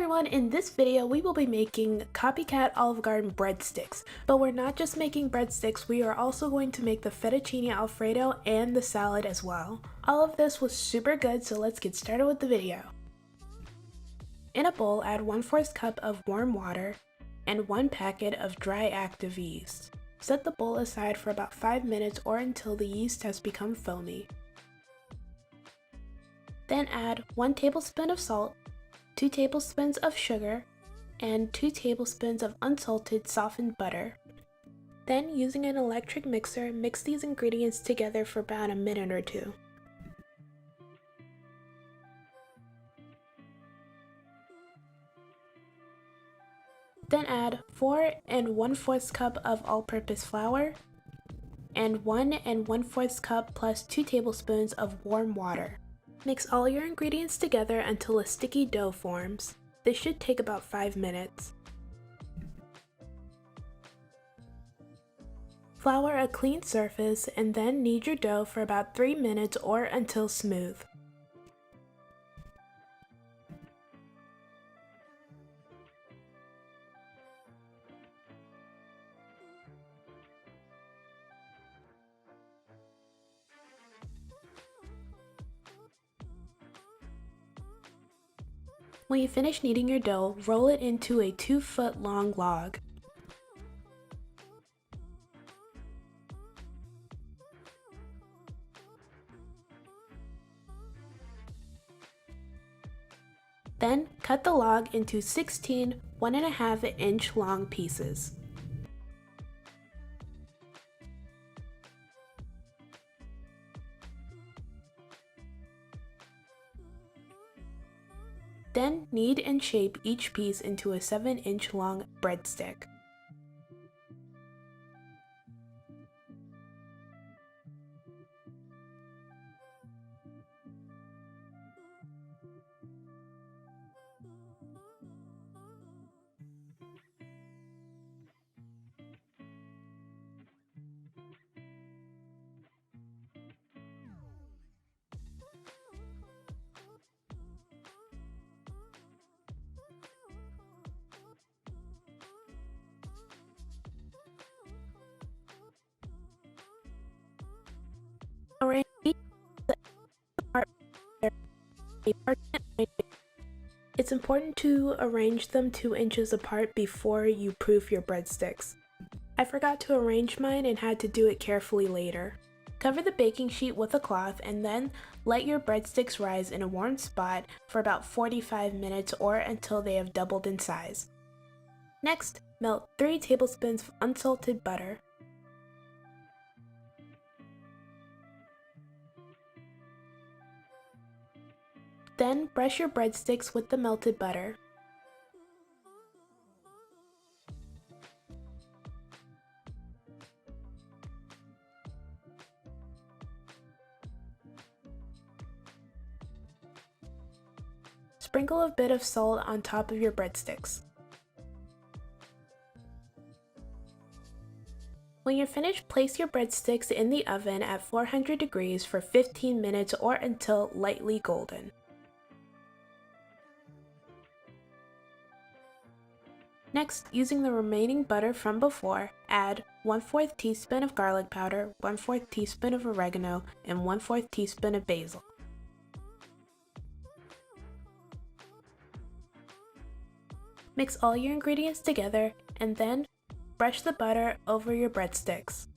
everyone, in this video we will be making Copycat Olive Garden breadsticks, but we're not just making breadsticks, we are also going to make the fettuccine alfredo and the salad as well. All of this was super good, so let's get started with the video. In a bowl, add 1/4 cup of warm water and 1 packet of dry active yeast. Set the bowl aside for about 5 minutes or until the yeast has become foamy. Then add 1 tablespoon of salt, 2 tablespoons of sugar, and 2 tablespoons of unsalted softened butter. Then, using an electric mixer, mix these ingredients together for about a minute or two. Then add 4 1/4 cup of all-purpose flour and 1 1/4 cup plus 2 tablespoons of warm water. Mix all your ingredients together until a sticky dough forms. This should take about 5 minutes. Flour a clean surface and then knead your dough for about 3 minutes or until smooth. When you finish kneading your dough, roll it into a 2-foot long log. Then, cut the log into 16 1.5-inch long pieces. Then, knead and shape each piece into a 7-inch long breadstick. Arrange each part. It's important to arrange them 2 inches apart before you proof your breadsticks. I forgot to arrange mine and had to do it carefully later. Cover the baking sheet with a cloth and then let your breadsticks rise in a warm spot for about 45 minutes or until they have doubled in size. Next, melt 3 tablespoons of unsalted butter. Then brush your breadsticks with the melted butter. Sprinkle a bit of salt on top of your breadsticks. When you're finished, place your breadsticks in the oven at 400 degrees for 15 minutes or until lightly golden. Next, using the remaining butter from before, add 1/4 teaspoon of garlic powder, 1/4 teaspoon of oregano, and 1/4 teaspoon of basil. Mix all your ingredients together and then brush the butter over your breadsticks.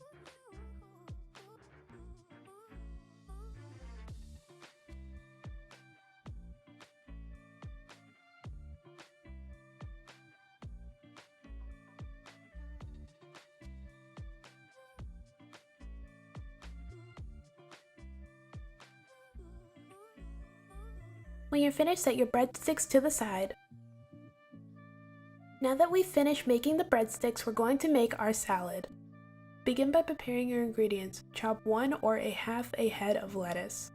When you're finished, set your breadsticks to the side. Now that we've finished making the breadsticks, we're going to make our salad. Begin by preparing your ingredients. Chop 1 or 1/2 a head of lettuce.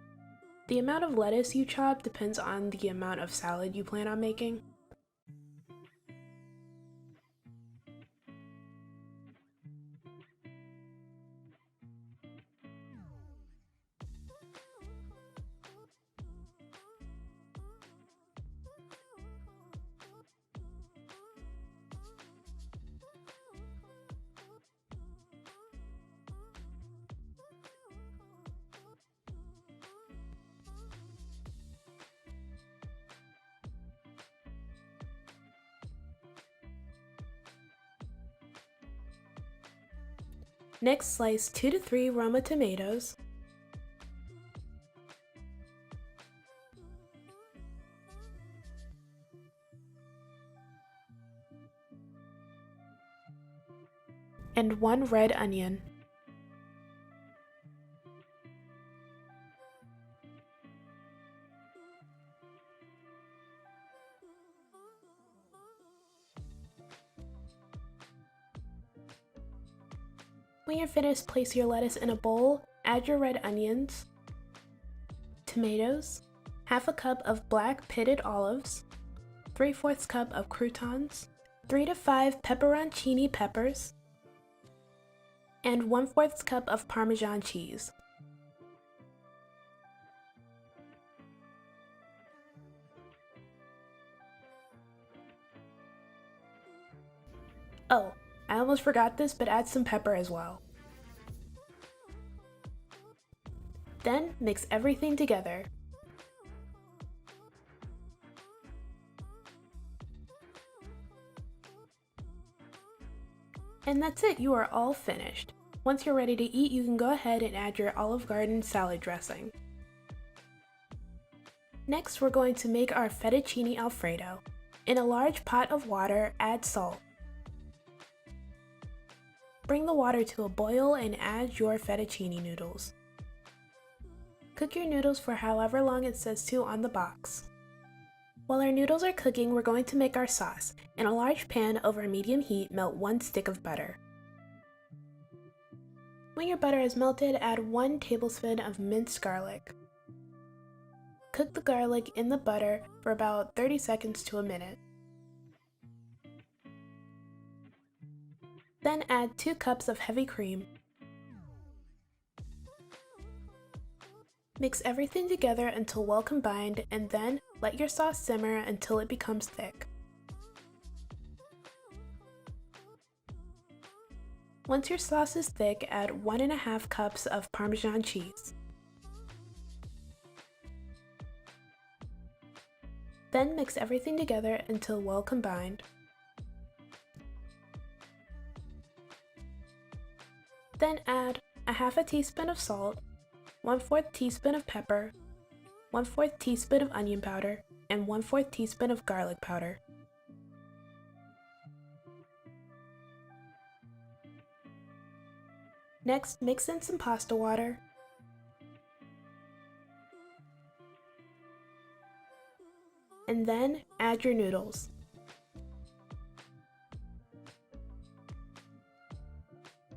The amount of lettuce you chop depends on the amount of salad you plan on making. Next, slice 2 to 3 Roma tomatoes. And 1 red onion. When you're finished, place your lettuce in a bowl, add your red onions, tomatoes, half a cup of black pitted olives, 3/4 cup of croutons, 3 to 5 pepperoncini peppers, and 1/4 cup of Parmesan cheese. Oh, I almost forgot this, but add some pepper as well. Then mix everything together. And that's it, you are all finished. Once you're ready to eat, you can go ahead and add your Olive Garden salad dressing. Next, we're going to make our fettuccine alfredo. In a large pot of water, add salt. Bring the water to a boil and add your fettuccine noodles. Cook your noodles for however long it says to on the box. While our noodles are cooking, we're going to make our sauce. In a large pan over medium heat, melt 1 stick of butter. When your butter is melted, add 1 tablespoon of minced garlic. Cook the garlic in the butter for about 30 seconds to a minute. Then add 2 cups of heavy cream. Mix everything together until well combined, and then let your sauce simmer until it becomes thick. Once your sauce is thick, add 1½ cups of Parmesan cheese. Then mix everything together until well combined. Then add a ½ teaspoon of salt, 1/4 teaspoon of pepper, 1/4 teaspoon of onion powder, and 1/4 teaspoon of garlic powder. Next, mix in some pasta water, and then add your noodles.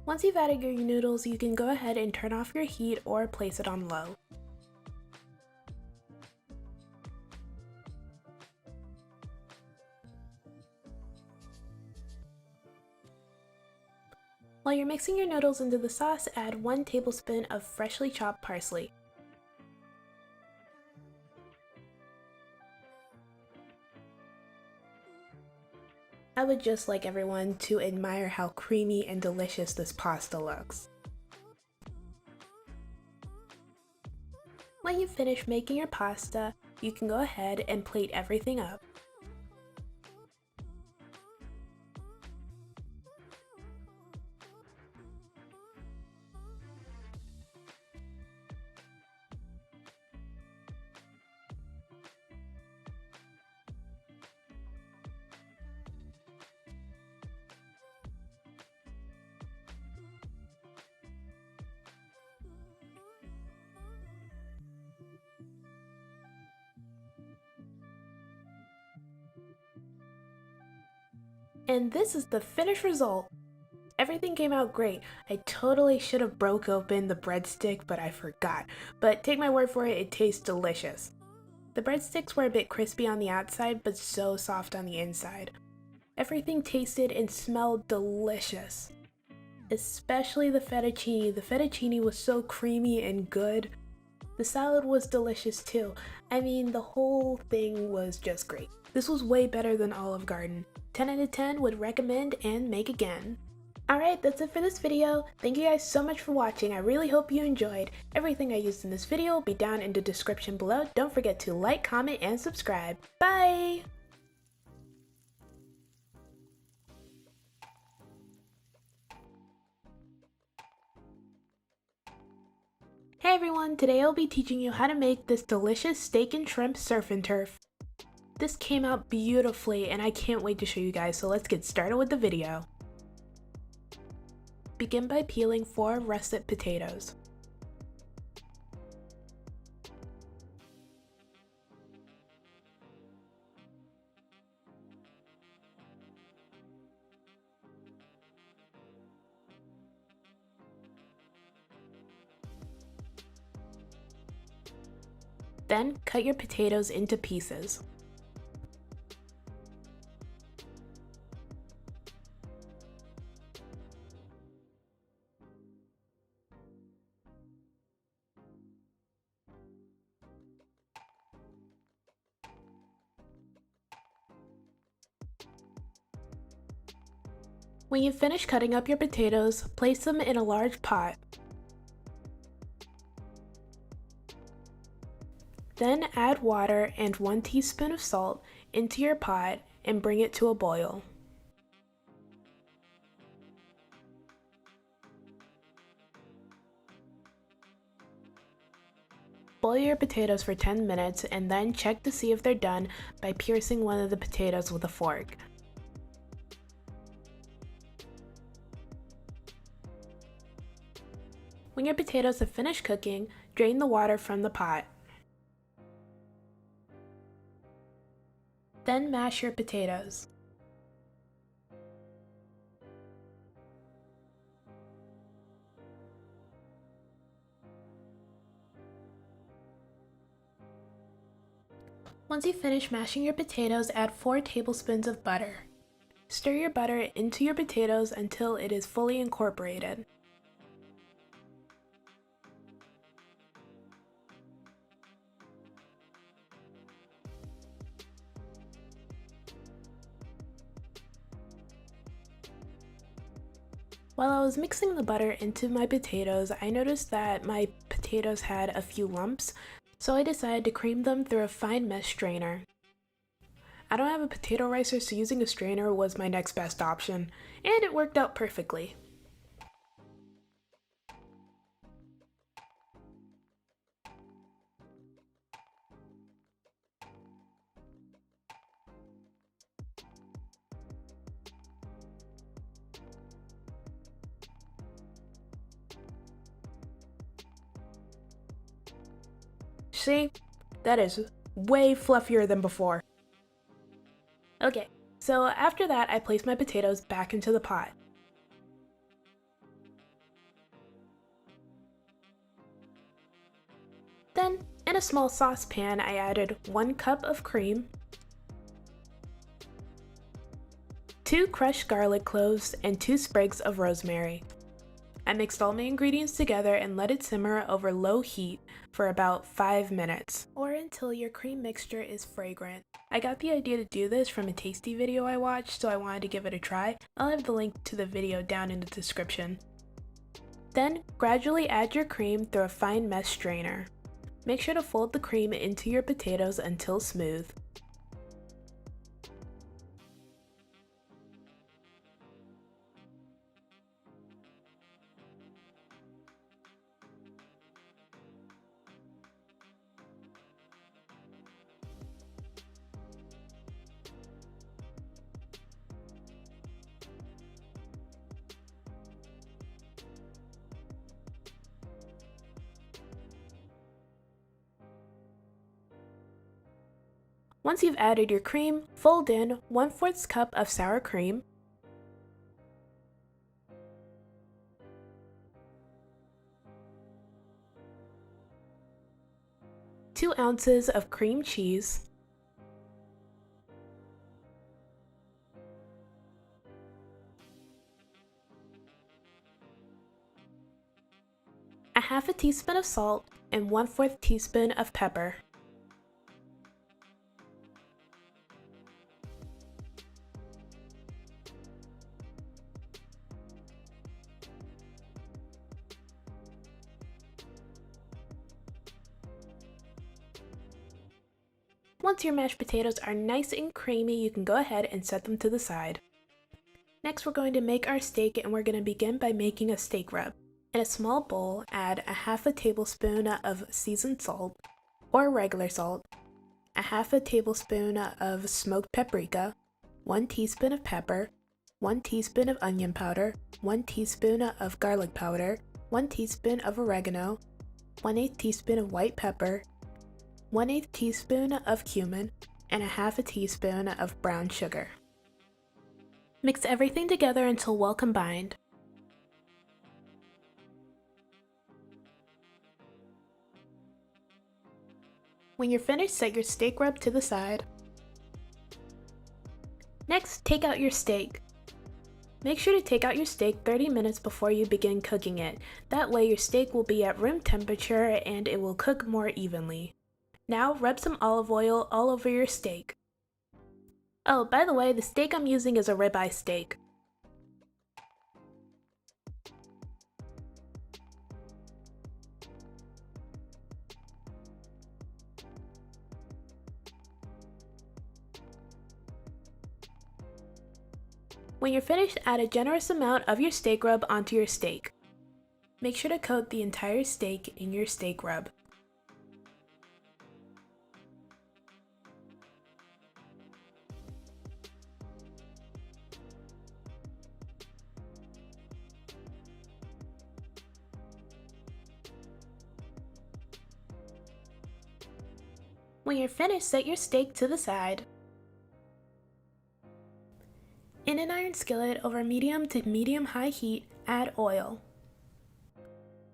Once you've added your noodles, you can go ahead and turn off your heat or place it on low. While you're mixing your noodles into the sauce, add 1 tablespoon of freshly chopped parsley. I would just like everyone to admire how creamy and delicious this pasta looks. When you've finished making your pasta, you can go ahead and plate everything up. And this is the finished result. Everything came out great. I totally should have broke open the breadstick, but I forgot. But take my word for it, it tastes delicious. The breadsticks were a bit crispy on the outside, but so soft on the inside. Everything tasted and smelled delicious. Especially the fettuccine. The fettuccine was so creamy and good. The salad was delicious too. I mean, the whole thing was just great. This was way better than Olive Garden. 10 out of 10 would recommend and make again. Alright, that's it for this video. Thank you guys so much for watching. I really hope you enjoyed. Everything I used in this video will be down in the description below. Don't forget to like, comment, and subscribe. Bye! everyone, today I'll be teaching you how to make this delicious steak and shrimp surf and turf. This came out beautifully and I can't wait to show you guys, so let's get started with the video. Begin by peeling 4 russet potatoes. Then cut your potatoes into pieces. When you finish cutting up your potatoes, place them in a large pot. Then add water and 1 teaspoon of salt into your pot and bring it to a boil. Boil your potatoes for 10 minutes and then check to see if they're done by piercing one of the potatoes with a fork. When your potatoes have finished cooking, drain the water from the pot. Then mash your potatoes. Once you finish mashing your potatoes, add 4 tablespoons of butter. Stir your butter into your potatoes until it is fully incorporated. While I was mixing the butter into my potatoes, I noticed that my potatoes had a few lumps, so I decided to cream them through a fine mesh strainer. I don't have a potato ricer, so using a strainer was my next best option, and it worked out perfectly. See? That is way fluffier than before. Okay, so after that I placed my potatoes back into the pot. Then, in a small saucepan, I added 1 cup of cream, 2 crushed garlic cloves, and 2 sprigs of rosemary. I mixed all my ingredients together and let it simmer over low heat for about 5 minutes, or until your cream mixture is fragrant. I got the idea to do this from a tasty video I watched, so I wanted to give it a try. I'll have the link to the video down in the description. Then, gradually add your cream through a fine mesh strainer. Make sure to fold the cream into your potatoes until smooth. Once you've added your cream, fold in 1/4 cup of sour cream, 2 ounces of cream cheese, a 1/2 teaspoon of salt, and 1/4 teaspoon of pepper. Once your mashed potatoes are nice and creamy, you can go ahead and set them to the side. Next, we're going to make our steak, and we're going to begin by making a steak rub. In a small bowl, add a half a tablespoon of seasoned salt, or regular salt, a half a tablespoon of smoked paprika, 1 teaspoon of pepper, 1 teaspoon of onion powder, 1 teaspoon of garlic powder, 1 teaspoon of oregano, 1/8 teaspoon of white pepper, 1/8 teaspoon of cumin, and a half a teaspoon of brown sugar. Mix everything together until well combined. When you're finished, set your steak rub to the side. Next, take out your steak. Make sure to take out your steak 30 minutes before you begin cooking it. That way your steak will be at room temperature and it will cook more evenly. Now rub some olive oil all over your steak. Oh, by the way, the steak I'm using is a ribeye steak. When you're finished, add a generous amount of your steak rub onto your steak. Make sure to coat the entire steak in your steak rub. When you're finished, set your steak to the side. In an iron skillet over medium to medium-high heat, add oil.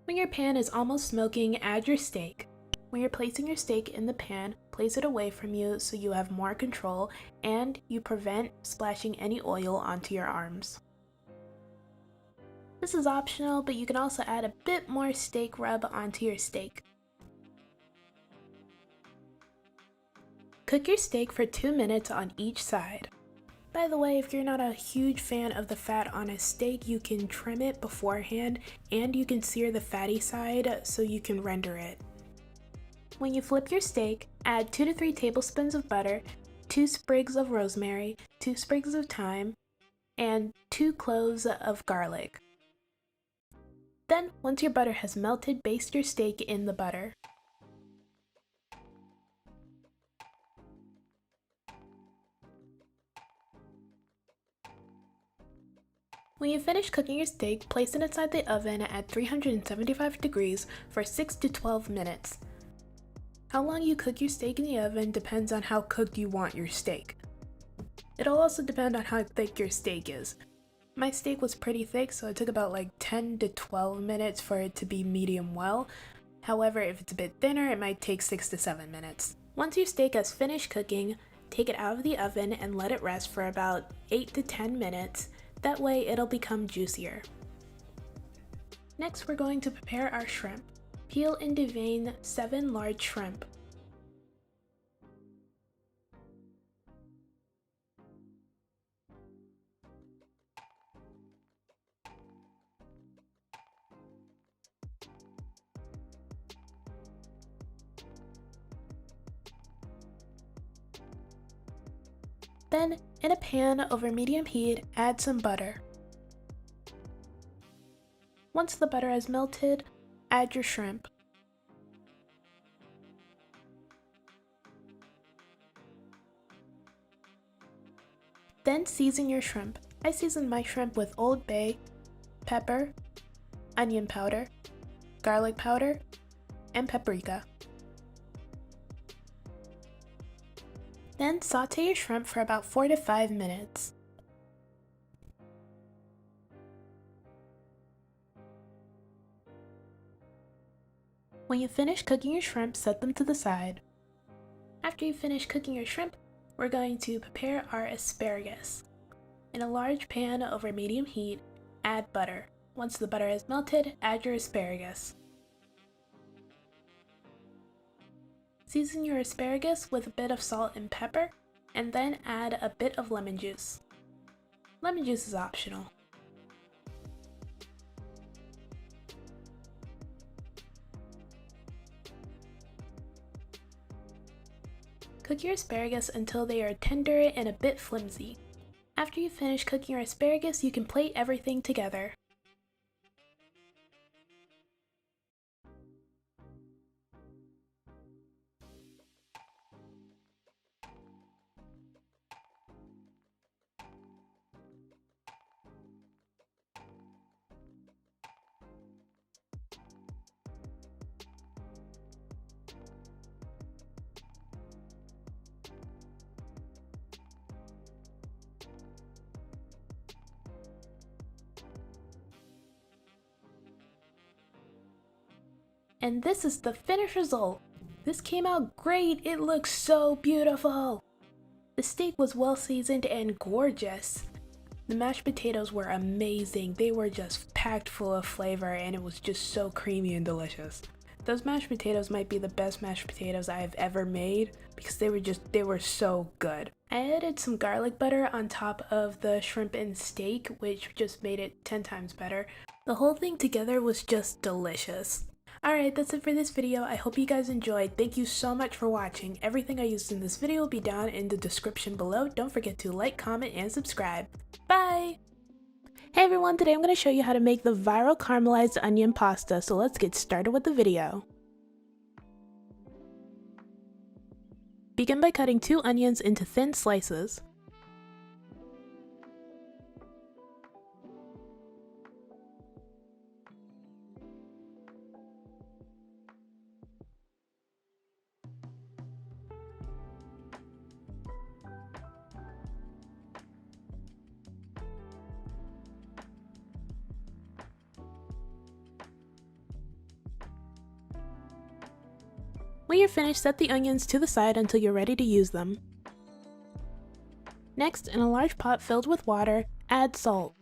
When your pan is almost smoking, add your steak. When you're placing your steak in the pan, place it away from you so you have more control and you prevent splashing any oil onto your arms. This is optional, but you can also add a bit more steak rub onto your steak. Cook your steak for 2 minutes on each side. By the way, if you're not a huge fan of the fat on a steak, you can trim it beforehand and you can sear the fatty side so you can render it. When you flip your steak, add 2 to 3 tablespoons of butter, 2 sprigs of rosemary, 2 sprigs of thyme, and 2 cloves of garlic. Then, once your butter has melted, baste your steak in the butter. When you finish cooking your steak, place it inside the oven at 375 degrees for 6 to 12 minutes. How long you cook your steak in the oven depends on how cooked you want your steak. It'll also depend on how thick your steak is. My steak was pretty thick, so it took about like 10 to 12 minutes for it to be medium well. However, if it's a bit thinner, it might take 6 to 7 minutes. Once your steak has finished cooking, take it out of the oven and let it rest for about 8 to 10 minutes. That way it'll become juicier. Next, we're going to prepare our shrimp. Peel and devein 7 large shrimp. Then, in a pan over medium heat, add some butter. Once the butter has melted, add your shrimp. Then season your shrimp. I seasoned my shrimp with Old Bay, pepper, onion powder, garlic powder, and paprika. Then saute your shrimp for about 4 to 5 minutes. When you finish cooking your shrimp, set them to the side. After you finish cooking your shrimp, we're going to prepare our asparagus. In a large pan over medium heat, add butter. Once the butter has melted, add your asparagus. Season your asparagus with a bit of salt and pepper, and then add a bit of lemon juice. Lemon juice is optional. Cook your asparagus until they are tender and a bit flimsy. After you finish cooking your asparagus, you can plate everything together. And this is the finished result. This came out great, it looks so beautiful! The steak was well seasoned and gorgeous. The mashed potatoes were amazing, they were just packed full of flavor and it was just so creamy and delicious. Those mashed potatoes might be the best mashed potatoes I have ever made because they were so good. I added some garlic butter on top of the shrimp and steak, which just made it 10 times better. The whole thing together was just delicious. Alright, that's it for this video. I hope you guys enjoyed. Thank you so much for watching. Everything I used in this video will be down in the description below. Don't forget to like, comment, and subscribe. Bye! Hey everyone, today I'm going to show you how to make the viral caramelized onion pasta, so let's get started with the video. Begin by cutting 2 onions into thin slices. When you're finished, set the onions to the side until you're ready to use them. Next, in a large pot filled with water, add salt.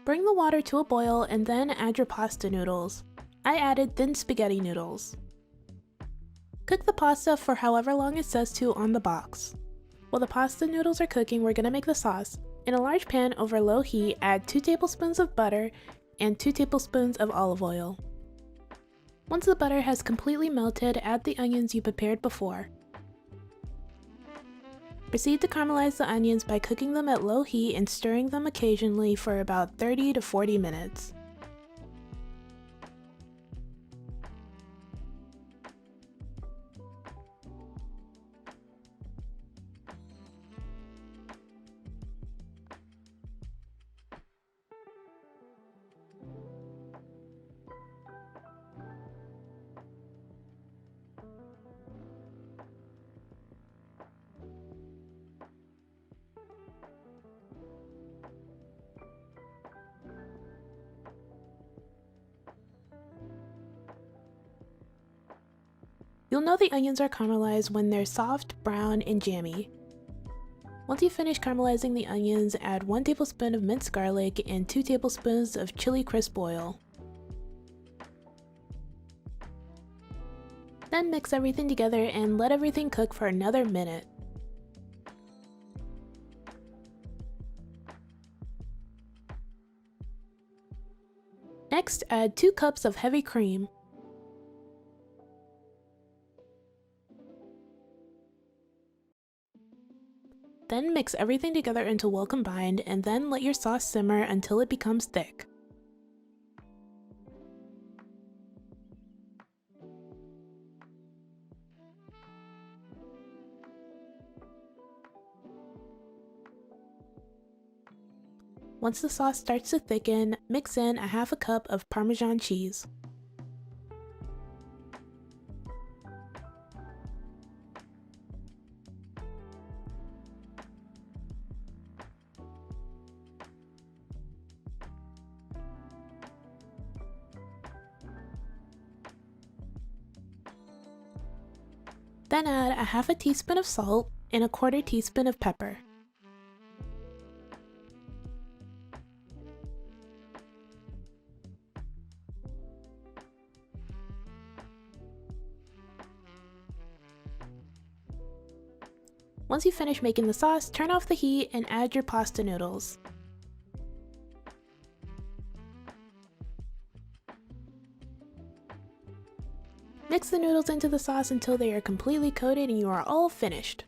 Bring the water to a boil and then add your pasta noodles. I added thin spaghetti noodles. Cook the pasta for however long it says to on the box. While the pasta noodles are cooking, we're going to make the sauce. In a large pan over low heat, add 2 tablespoons of butter and 2 tablespoons of olive oil. Once the butter has completely melted, add the onions you prepared before. Proceed to caramelize the onions by cooking them at low heat and stirring them occasionally for about 30 to 40 minutes. You'll know the onions are caramelized when they're soft, brown, and jammy. Once you finish caramelizing the onions, add 1 tablespoon of minced garlic and 2 tablespoons of chili crisp oil. Then mix everything together and let everything cook for another minute. Next, add 2 cups of heavy cream. Then mix everything together until well combined, and then let your sauce simmer until it becomes thick. Once the sauce starts to thicken, mix in a half a cup of Parmesan cheese. Then add a half a teaspoon of salt and a 1/4 teaspoon of pepper. Once you finish making the sauce, turn off the heat and add your pasta noodles. Mix the noodles into the sauce until they are completely coated and you are all finished.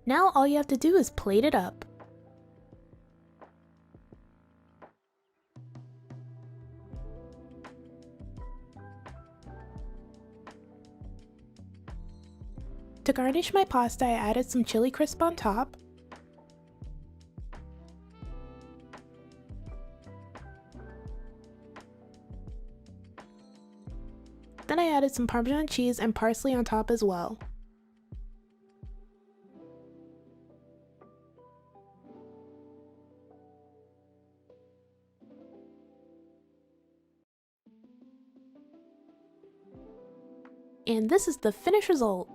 Now all you have to do is plate it up. garnish my pasta, I added some chili crisp on top. Then I added some Parmesan cheese and parsley on top as well. And this is the finished result.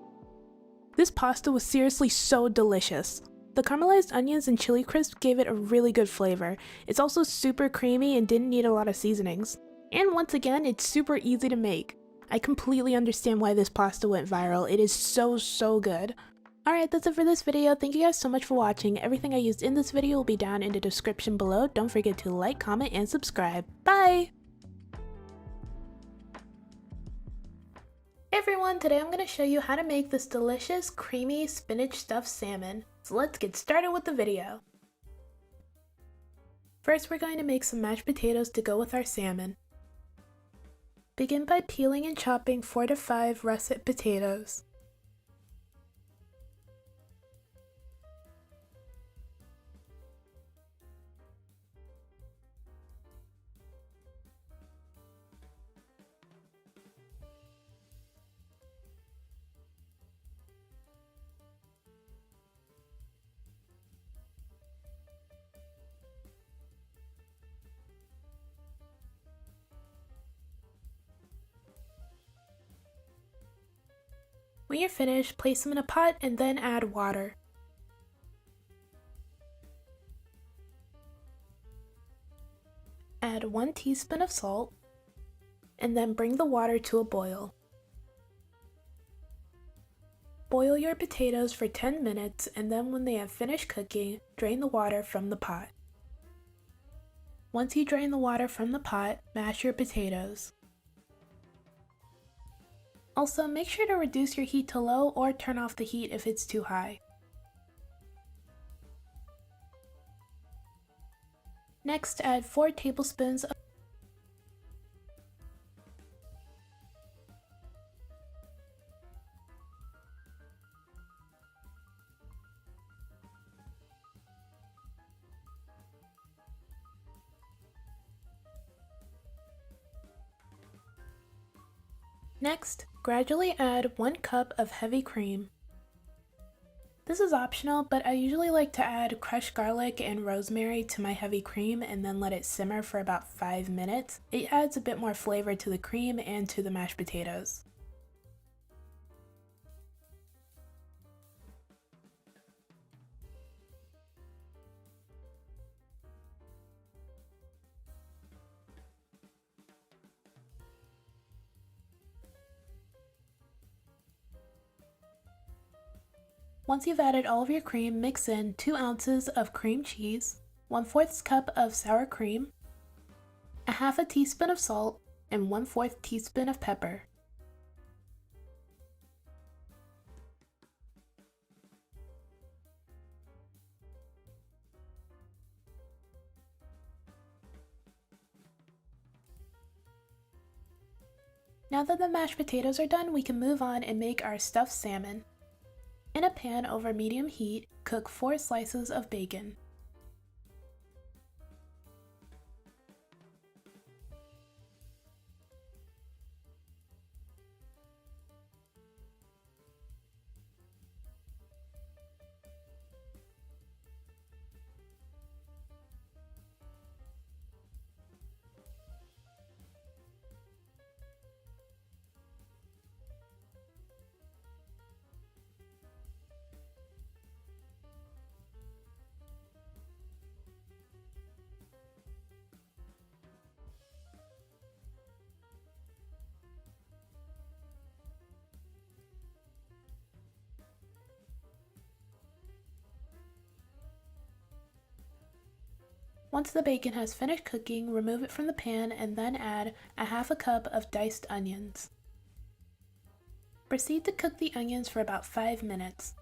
This pasta was seriously so delicious. The caramelized onions and chili crisp gave it a really good flavor. It's also super creamy and didn't need a lot of seasonings. And once again, it's super easy to make. I completely understand why this pasta went viral. It is so good. Alright, that's it for this video. Thank you guys so much for watching. Everything I used in this video will be down in the description below. Don't forget to like, comment, and subscribe. Bye! Hey everyone, today I'm going to show you how to make this delicious, creamy spinach stuffed salmon. So let's get started with the video. First, we're going to make some mashed potatoes to go with our salmon. Begin by peeling and chopping 4 to 5 russet potatoes. When you're finished, place them in a pot and then add water. Add 1 teaspoon of salt, and then bring the water to a boil. Boil your potatoes for 10 minutes, and then when they have finished cooking, drain the water from the pot. Once you drain the water from the pot, mash your potatoes. Also, make sure to reduce your heat to low or turn off the heat if it's too high. Next, add 4 tablespoons of Next, gradually add 1 cup of heavy cream. This is optional, but I usually like to add crushed garlic and rosemary to my heavy cream and then let it simmer for about 5 minutes. It adds a bit more flavor to the cream and to the mashed potatoes. Once you've added all of your cream, mix in 2 ounces of cream cheese, 1/4 cup of sour cream, a half a teaspoon of salt, and 1/4 teaspoon of pepper. Now that the mashed potatoes are done, we can move on and make our stuffed salmon. In a pan over medium heat, cook 4 slices of bacon. Once the bacon has finished cooking, remove it from the pan and then add a half a cup of diced onions. Proceed to cook the onions for about 5 minutes.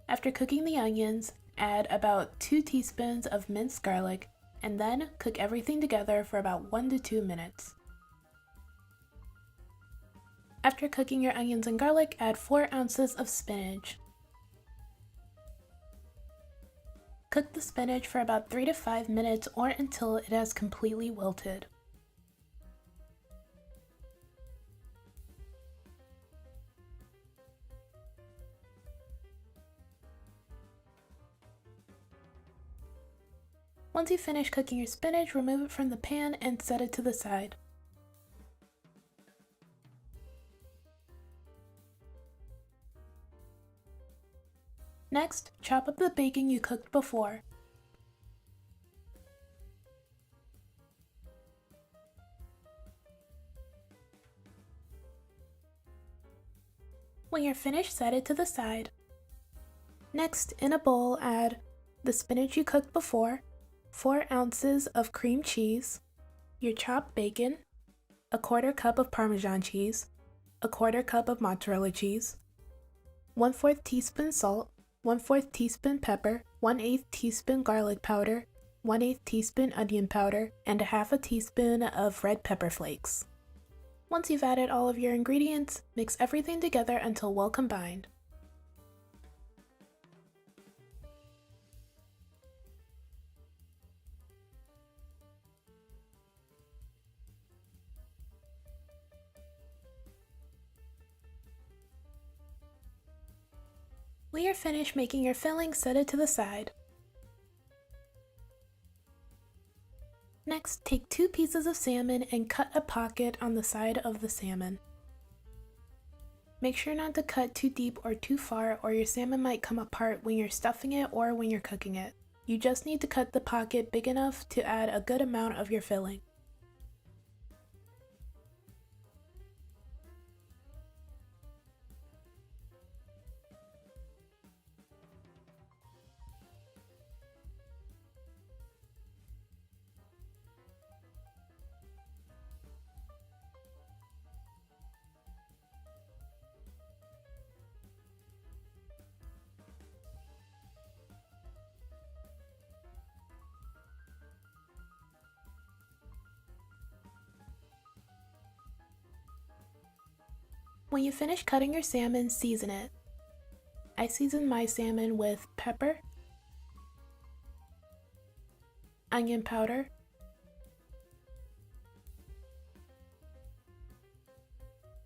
After cooking the onions, add about 2 teaspoons of minced garlic and then cook everything together for about 1 to 2 minutes. After cooking your onions and garlic, add 4 ounces of spinach. Cook the spinach for about 3 to 5 minutes or until it has completely wilted. Once you finish cooking your spinach, remove it from the pan and set it to the side. Next, chop up the bacon you cooked before. When you're finished, set it to the side. Next, in a bowl, add the spinach you cooked before, 4 ounces of cream cheese, your chopped bacon, a 1/4 cup of Parmesan cheese, a 1/4 cup of mozzarella cheese, 1/4 teaspoon salt, 1/4 teaspoon pepper, 1/8 teaspoon garlic powder, 1/8 teaspoon onion powder, and a 1/2 teaspoon of red pepper flakes. Once you've added all of your ingredients, mix everything together until well combined. When you're finished making your filling, set it to the side. Next, take 2 pieces of salmon and cut a pocket on the side of the salmon. Make sure not to cut too deep or too far, or your salmon might come apart when you're stuffing it or when you're cooking it. You just need to cut the pocket big enough to add a good amount of your filling. When you finish cutting your salmon, season it. I season my salmon with pepper, onion powder,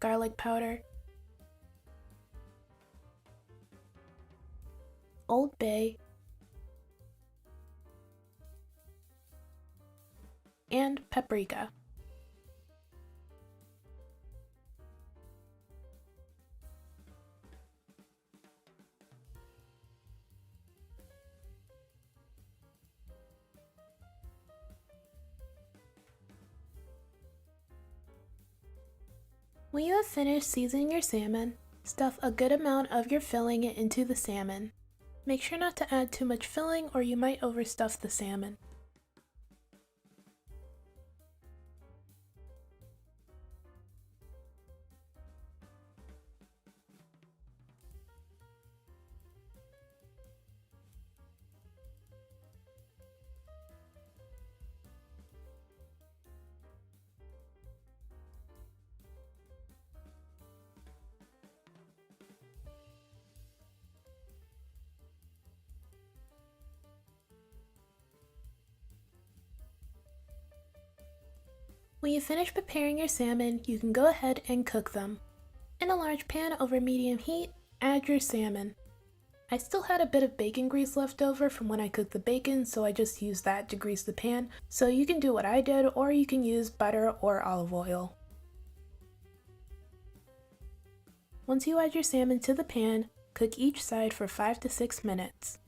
garlic powder, Old Bay, and paprika. When you have finished seasoning your salmon, stuff a good amount of your filling into the salmon. Make sure not to add too much filling or you might overstuff the salmon. When you finish preparing your salmon, you can go ahead and cook them. In a large pan over medium heat, add your salmon. I still had a bit of bacon grease left over from when I cooked the bacon, so I just used that to grease the pan. So you can do what I did, or you can use butter or olive oil. Once you add your salmon to the pan, cook each side for 5 to 6 minutes.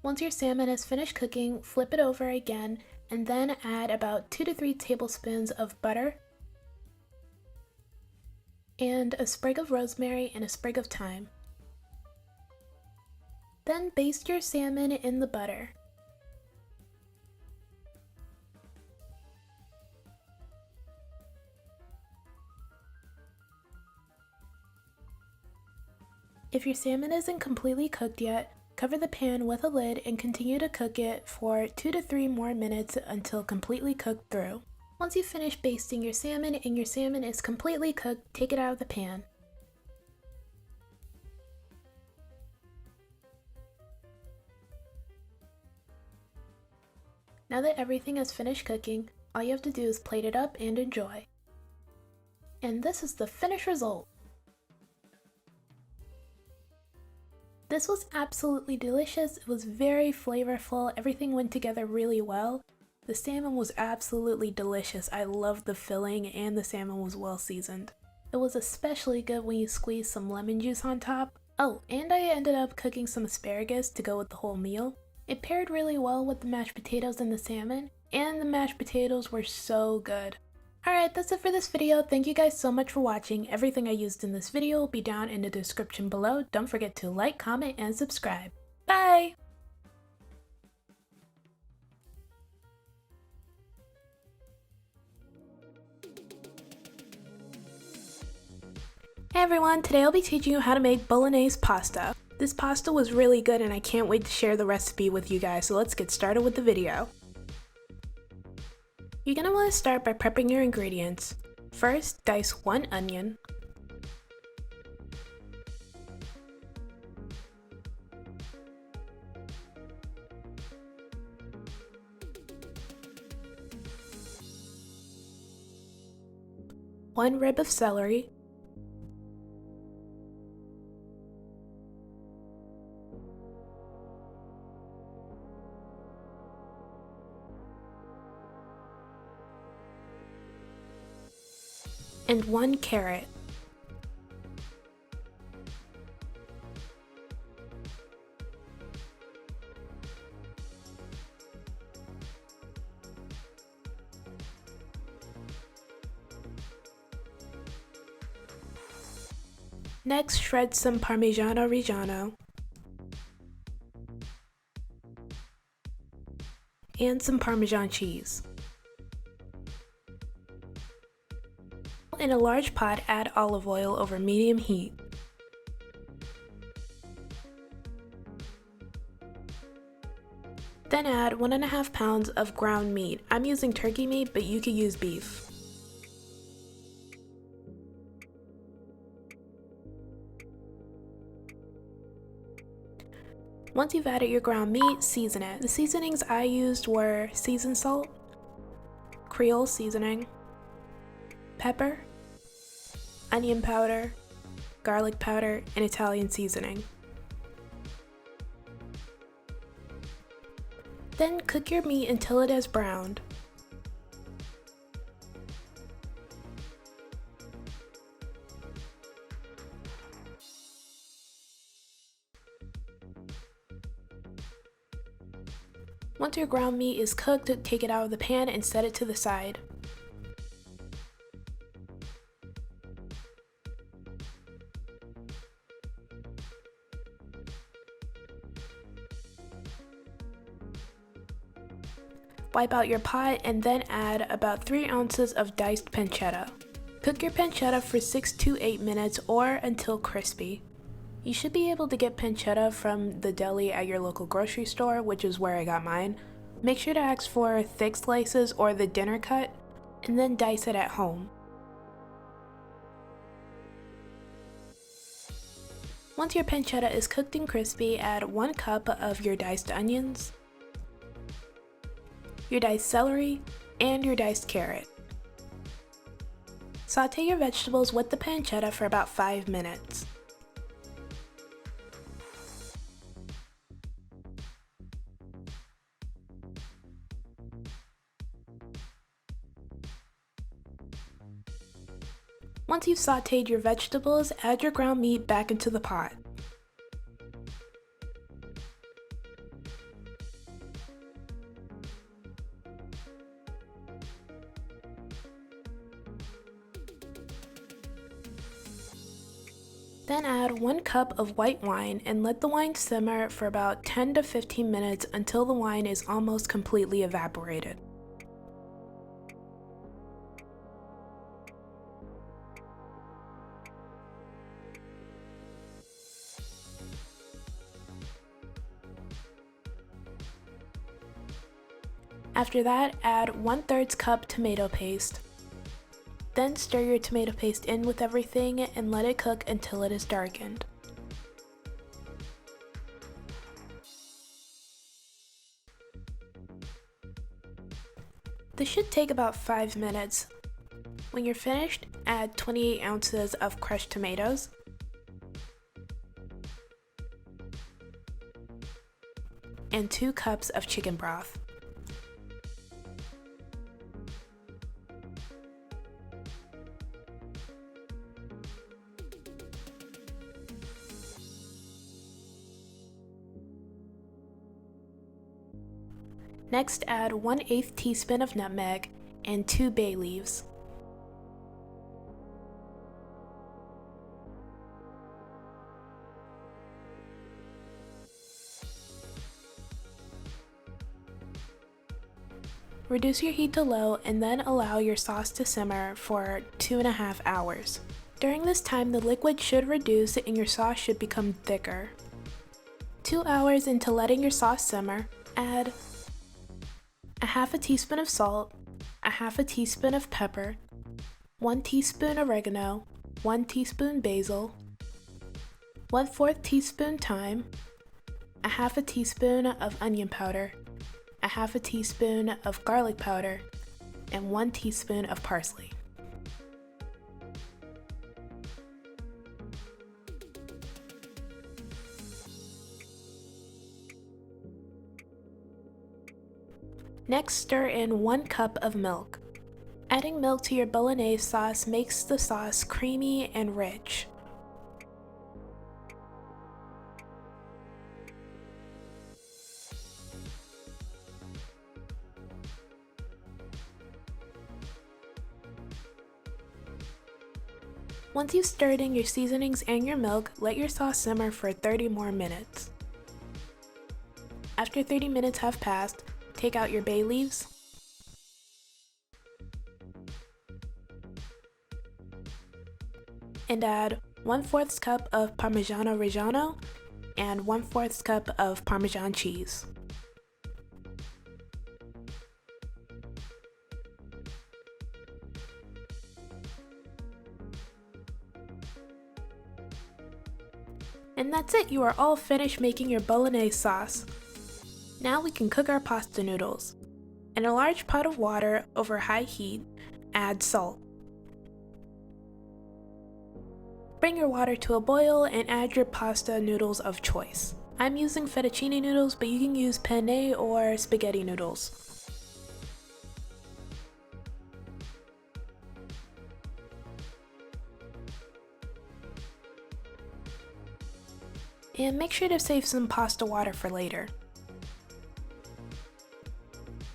Once your salmon has finished cooking, flip it over again and then add about 2 to 3 tablespoons of butter and a sprig of rosemary and a sprig of thyme. Then baste your salmon in the butter. If your salmon isn't completely cooked yet, Cover the pan with a lid and continue to cook it for 2 to 3 more minutes until completely cooked through. Once you finish basting your salmon and your salmon is completely cooked, take it out of the pan. Now that everything is finished cooking, all you have to do is plate it up and enjoy. And this is the finished result. This was absolutely delicious. It was very flavorful. Everything went together really well. The salmon was absolutely delicious. I loved the filling and the salmon was well seasoned. It was especially good when you squeeze some lemon juice on top. Oh, and I ended up cooking some asparagus to go with the whole meal. It paired really well with the mashed potatoes and the salmon, and the mashed potatoes were so good. Alright, that's it for this video. Thank you guys so much for watching. Everything I used in this video will be down in the description below. Don't forget to like, comment, and subscribe. Bye! Hey everyone, today I'll be teaching you how to make Bolognese pasta. This pasta was really good and I can't wait to share the recipe with you guys, so let's get started with the video. You're going to want to start by prepping your ingredients. First, dice 1 onion. One rib of celery. And 1 carrot. Next, shred some Parmigiano Reggiano and some Parmesan cheese. In a large pot, add olive oil over medium heat. Then add 1.5 pounds of ground meat. I'm using turkey meat, but you could use beef. Once you've added your ground meat, season it. The seasonings I used were seasoned salt, Creole seasoning, pepper, onion powder, garlic powder, and Italian seasoning. Then cook your meat until it is browned. Once your ground meat is cooked, take it out of the pan and set it to the side. Wipe out your pot and then add about 3 ounces of diced pancetta. Cook your pancetta for 6 to 8 minutes or until crispy. You should be able to get pancetta from the deli at your local grocery store, which is where I got mine. Make sure to ask for thick slices or the dinner cut, and then dice it at home. Once your pancetta is cooked and crispy, add 1 cup of your diced onions, your diced celery, and your diced carrot. Sauté your vegetables with the pancetta for about 5 minutes. Once you've sautéed your vegetables, add your ground meat back into the pot. Then add 1 cup of white wine and let the wine simmer for about 10 to 15 minutes until the wine is almost completely evaporated. After that, add 1/3 cup tomato paste. Then stir your tomato paste in with everything and let it cook until it is darkened. This should take about 5 minutes. When you're finished, add 28 ounces of crushed tomatoes, and 2 cups of chicken broth. Next, add 1/8 teaspoon of nutmeg and 2 bay leaves. Reduce your heat to low and then allow your sauce to simmer for 2.5 hours. During this time, the liquid should reduce and your sauce should become thicker. 2 hours into letting your sauce simmer, add 1/2 teaspoon of salt, 1/2 teaspoon of pepper, 1 teaspoon oregano, 1 teaspoon basil, 1/4 teaspoon thyme, 1/2 teaspoon of onion powder, 1/2 teaspoon of garlic powder, and 1 teaspoon of parsley. Next, stir in 1 cup of milk. Adding milk to your Bolognese sauce makes the sauce creamy and rich. Once you've stirred in your seasonings and your milk, let your sauce simmer for 30 more minutes. After 30 minutes have passed, take out your bay leaves, and add 1/4 cup of Parmigiano Reggiano and 1/4 cup of Parmesan cheese. And that's it, you are all finished making your Bolognese sauce. Now we can cook our pasta noodles. In a large pot of water over high heat, add salt. Bring your water to a boil and add your pasta noodles of choice. I'm using fettuccine noodles, but you can use penne or spaghetti noodles. And make sure to save some pasta water for later.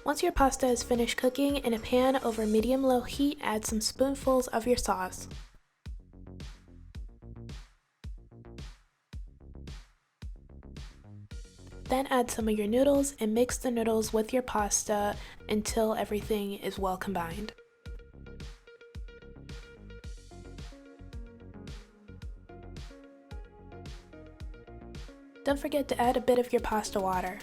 Once your pasta is finished cooking, in a pan over medium-low heat, add some spoonfuls of your sauce. Then add some of your noodles and mix the noodles with your pasta until everything is well combined. Don't forget to add a bit of your pasta water.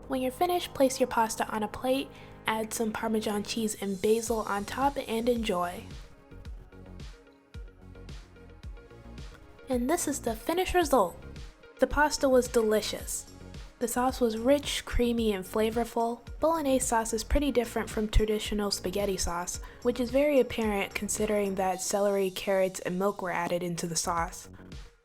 When you're finished, place your pasta on a plate, add some Parmesan cheese and basil on top, and enjoy. And this is the finished result. The pasta was delicious. The sauce was rich, creamy, and flavorful. Bolognese sauce is pretty different from traditional spaghetti sauce, which is very apparent considering that celery, carrots, and milk were added into the sauce.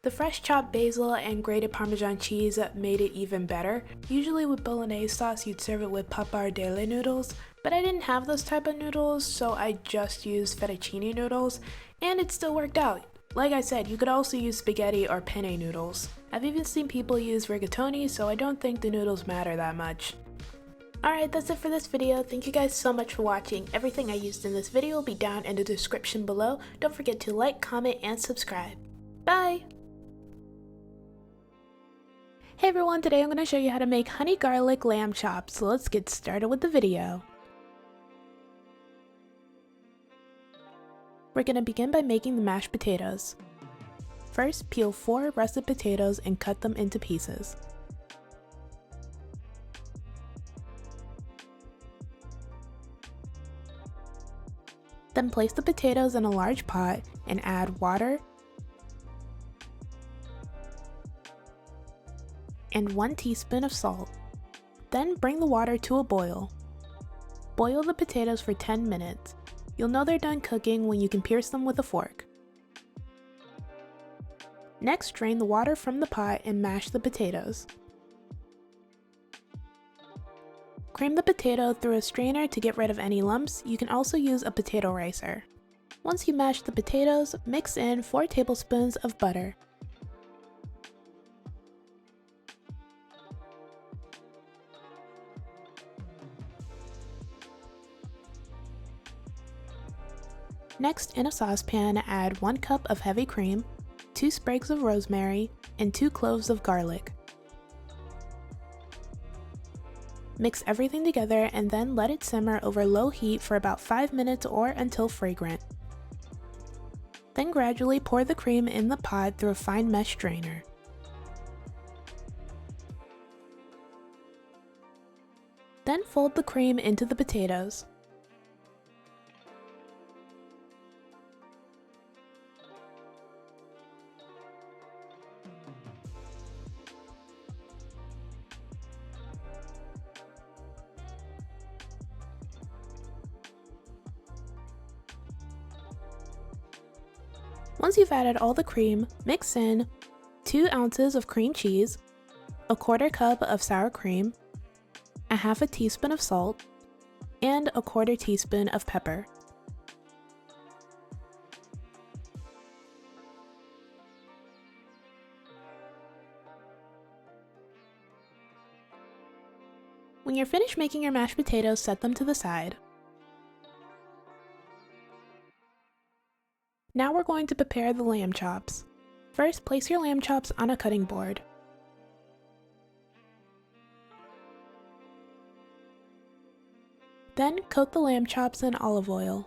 The fresh chopped basil and grated Parmesan cheese made it even better. Usually with Bolognese sauce you'd serve it with pappardelle noodles, but I didn't have those type of noodles, so I just used fettuccine noodles, and it still worked out. Like I said, you could also use spaghetti or penne noodles. I've even seen people use rigatoni, so I don't think the noodles matter that much. Alright, that's it for this video. Thank you guys so much for watching. Everything I used in this video will be down in the description below. Don't forget to like, comment, and subscribe. Bye! Hey everyone, today I'm going to show you how to make honey garlic lamb chops, so let's get started with the video. We're going to begin by making the mashed potatoes. First, peel 4 russet potatoes and cut them into pieces. Then place the potatoes in a large pot and add water and 1 teaspoon of salt. Then bring the water to a boil. Boil the potatoes for 10 minutes. You'll know they're done cooking when you can pierce them with a fork. Next, drain the water from the pot and mash the potatoes. Cream the potato through a strainer to get rid of any lumps. You can also use a potato ricer. Once you mash the potatoes, mix in 4 tablespoons of butter. Next, in a saucepan, add 1 cup of heavy cream, 2 sprigs of rosemary, and 2 cloves of garlic. Mix everything together and then let it simmer over low heat for about 5 minutes or until fragrant. Then gradually pour the cream in the pot through a fine mesh strainer. Then fold the cream into the potatoes. Once you've added all the cream, mix in 2 ounces of cream cheese, a 1/4 cup of sour cream, a 1/2 teaspoon of salt, and a 1/4 teaspoon of pepper. When you're finished making your mashed potatoes, set them to the side. Now we're going to prepare the lamb chops. First, place your lamb chops on a cutting board. Then coat the lamb chops in olive oil.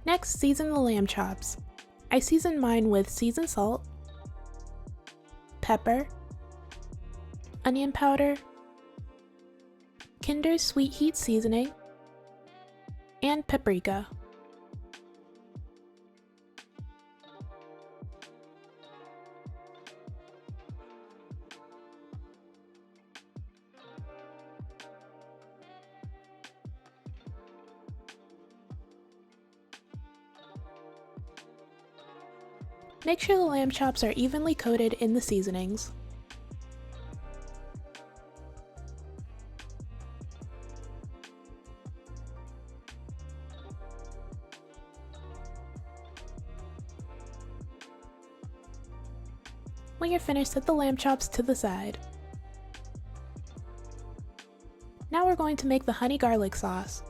Next, season the lamb chops. I seasoned mine with seasoned salt, pepper, onion powder, Kinder's Sweet Heat seasoning, and paprika. Make sure the lamb chops are evenly coated in the seasonings. When you're finished, set the lamb chops to the side. Now we're going to make the honey garlic sauce.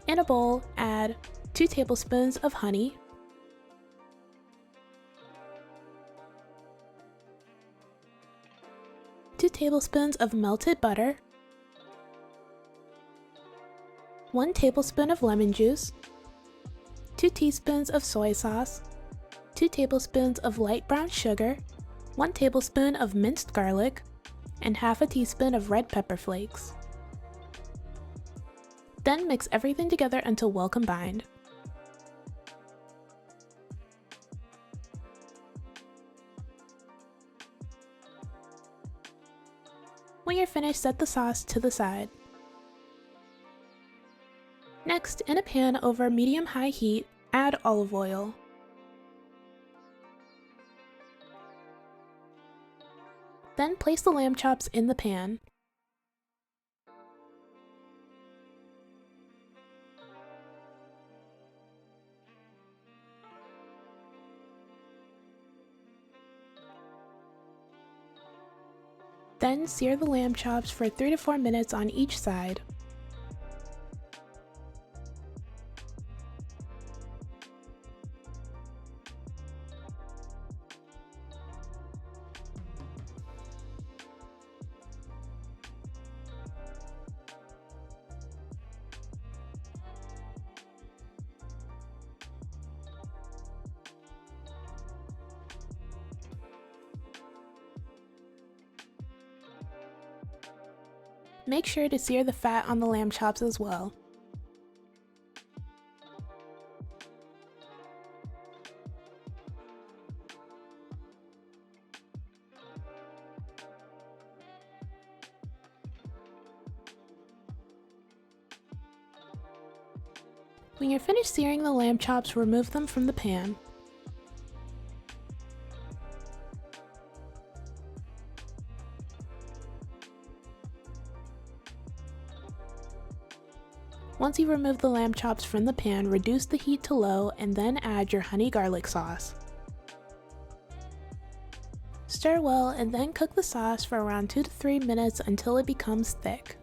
In a bowl, add 2 tablespoons of honey, 2 tablespoons of melted butter, 1 tablespoon of lemon juice, 2 teaspoons of soy sauce, 2 tablespoons of light brown sugar, 1 tablespoon of minced garlic, and 1/2 teaspoon of red pepper flakes. Then mix everything together until well combined. When you're finished, set the sauce to the side. Next, in a pan over medium-high heat, add olive oil. Then place the lamb chops in the pan. Then sear the lamb chops for 3 to 4 minutes on each side. Make sure to sear the fat on the lamb chops as well. When you're finished searing the lamb chops, remove them from the pan. Once you remove the lamb chops from the pan, reduce the heat to low and then add your honey garlic sauce. Stir well and then cook the sauce for around 2 to 3 minutes until it becomes thick.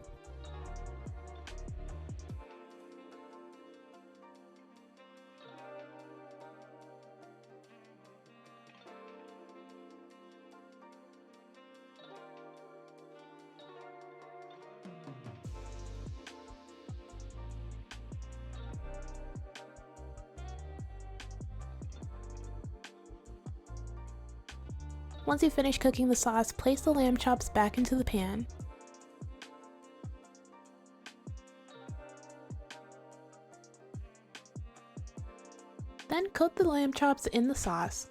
Once you finish cooking the sauce, place the lamb chops back into the pan. Then coat the lamb chops in the sauce.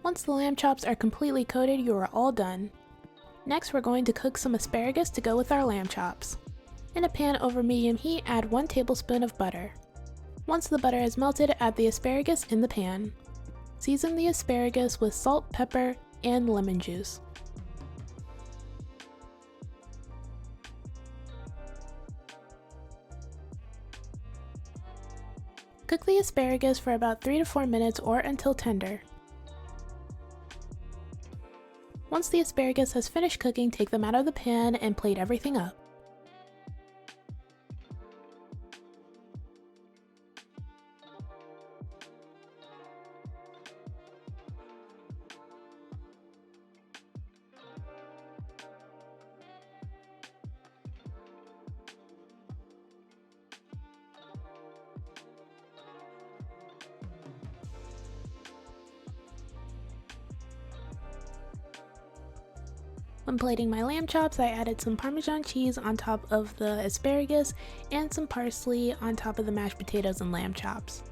Once the lamb chops are completely coated, you are all done. Next, we're going to cook some asparagus to go with our lamb chops. In a pan over medium heat, add 1 tablespoon of butter. Once the butter is melted, add the asparagus in the pan. Season the asparagus with salt, pepper, and lemon juice. Cook the asparagus for about 3 to 4 minutes or until tender. Once the asparagus has finished cooking, take them out of the pan and plate everything up. When plating my lamb chops, I added some Parmesan cheese on top of the asparagus and some parsley on top of the mashed potatoes and lamb chops.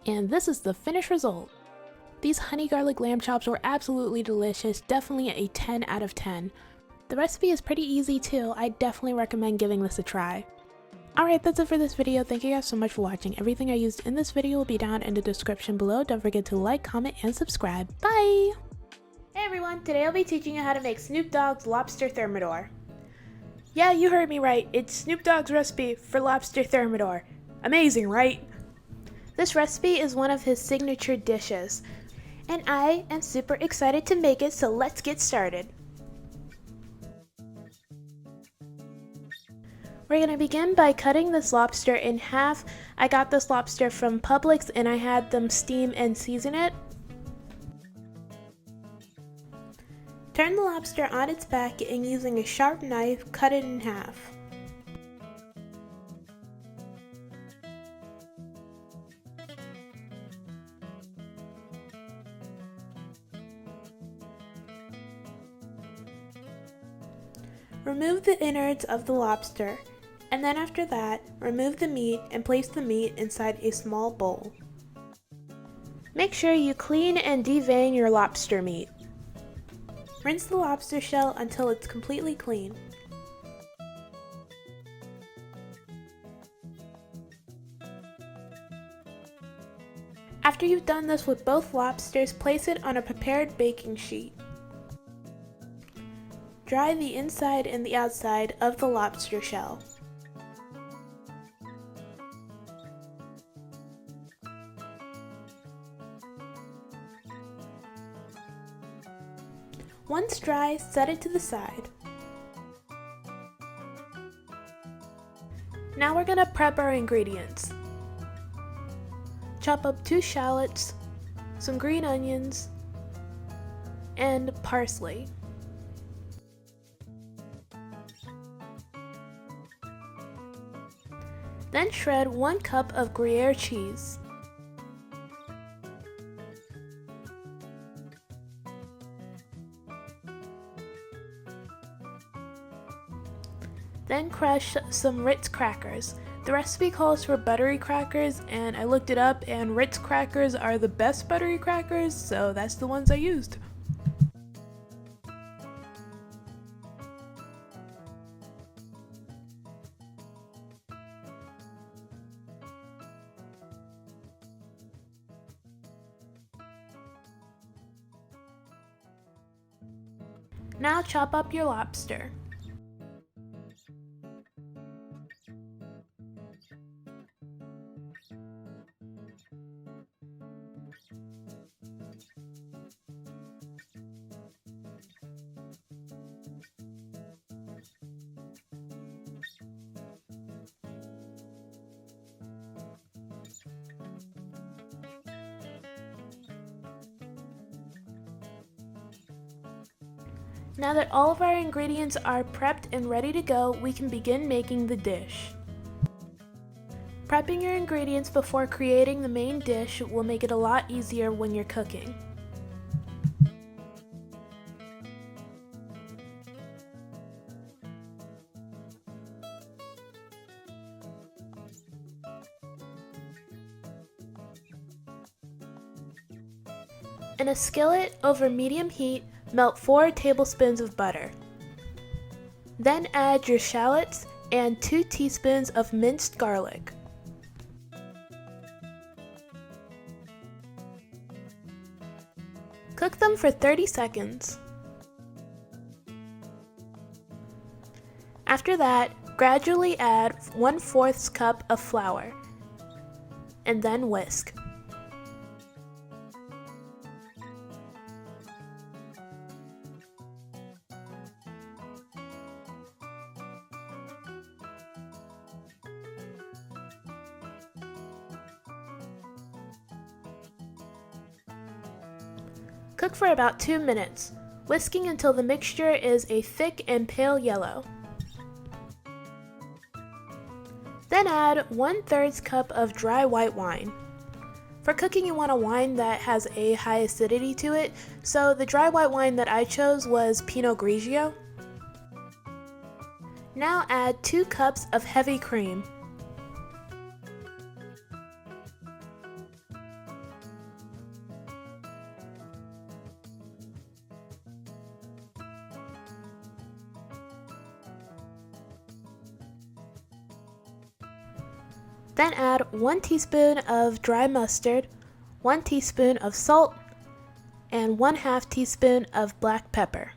And this is the finished result. These honey garlic lamb chops were absolutely delicious, definitely a 10 out of 10. The recipe is pretty easy too. I definitely recommend giving this a try. Alright, that's it for this video. Thank you guys so much for watching. Everything I used in this video will be down in the description below. Don't forget to like, comment, and subscribe. Bye! Hey everyone, today I'll be teaching you how to make Snoop Dogg's Lobster Thermidor. Yeah, you heard me right. It's Snoop Dogg's recipe for Lobster Thermidor. Amazing, right? This recipe is one of his signature dishes, and I am super excited to make it, so let's get started. We're going to begin by cutting this lobster in half. I got this lobster from Publix and I had them steam and season it. Turn the lobster on its back and using a sharp knife, cut it in half. Remove the innards of the lobster. And then after that, remove the meat and place the meat inside a small bowl. Make sure you clean and devein your lobster meat. Rinse the lobster shell until it's completely clean. After you've done this with both lobsters, place it on a prepared baking sheet. Dry the inside and the outside of the lobster shell. Once dry, set it to the side. Now we're gonna prep our ingredients. Chop up 2 shallots, some green onions, and parsley. Then shred 1 cup of Gruyere cheese. Then crush some Ritz crackers. The recipe calls for buttery crackers, and I looked it up, and Ritz crackers are the best buttery crackers, so that's the ones I used. Now chop up your lobster. Now that all of our ingredients are prepped and ready to go, we can begin making the dish. Prepping your ingredients before creating the main dish will make it a lot easier when you're cooking. In a skillet over medium heat, melt 4 tablespoons of butter. Then add your shallots and 2 teaspoons of minced garlic. Cook them for 30 seconds. After that, gradually add 1/4 cup of flour and then whisk. Cook for about 2 minutes, whisking until the mixture is a thick and pale yellow. Then add 1/3 cup of dry white wine. For cooking, you want a wine that has a high acidity to it, so the dry white wine that I chose was Pinot Grigio. Now add 2 cups of heavy cream. Then add 1 teaspoon of dry mustard, 1 teaspoon of salt, and 1/2 teaspoon of black pepper.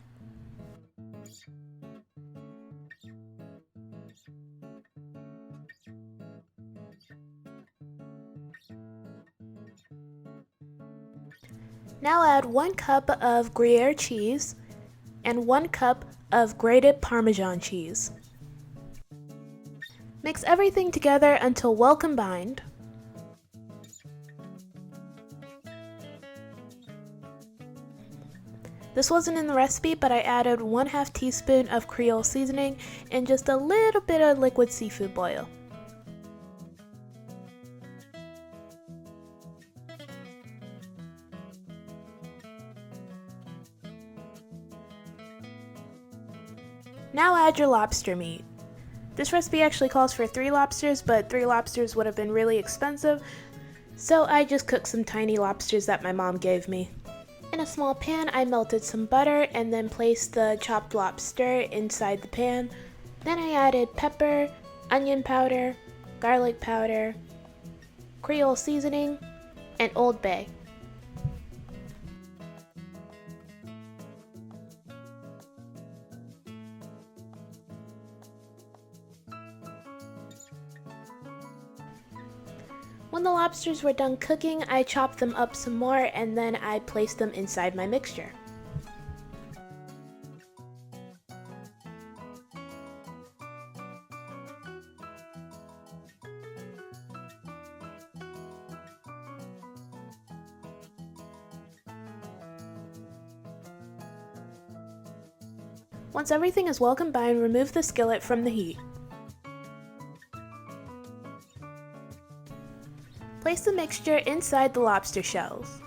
Now add 1 cup of Gruyere cheese and 1 cup of grated Parmesan cheese. Mix everything together until well combined. This wasn't in the recipe, but I added 1/2 teaspoon of Creole seasoning and just a little bit of liquid seafood oil. Now add your lobster meat. This recipe actually calls for 3 lobsters, but 3 lobsters would have been really expensive, so I just cooked some tiny lobsters that my mom gave me. In a small pan, I melted some butter and then placed the chopped lobster inside the pan. Then I added pepper, onion powder, garlic powder, Creole seasoning, and Old Bay. When the lobsters were done cooking, I chopped them up some more and then I placed them inside my mixture. Once everything is well combined, remove the skillet from the heat. Place the mixture inside the lobster shells.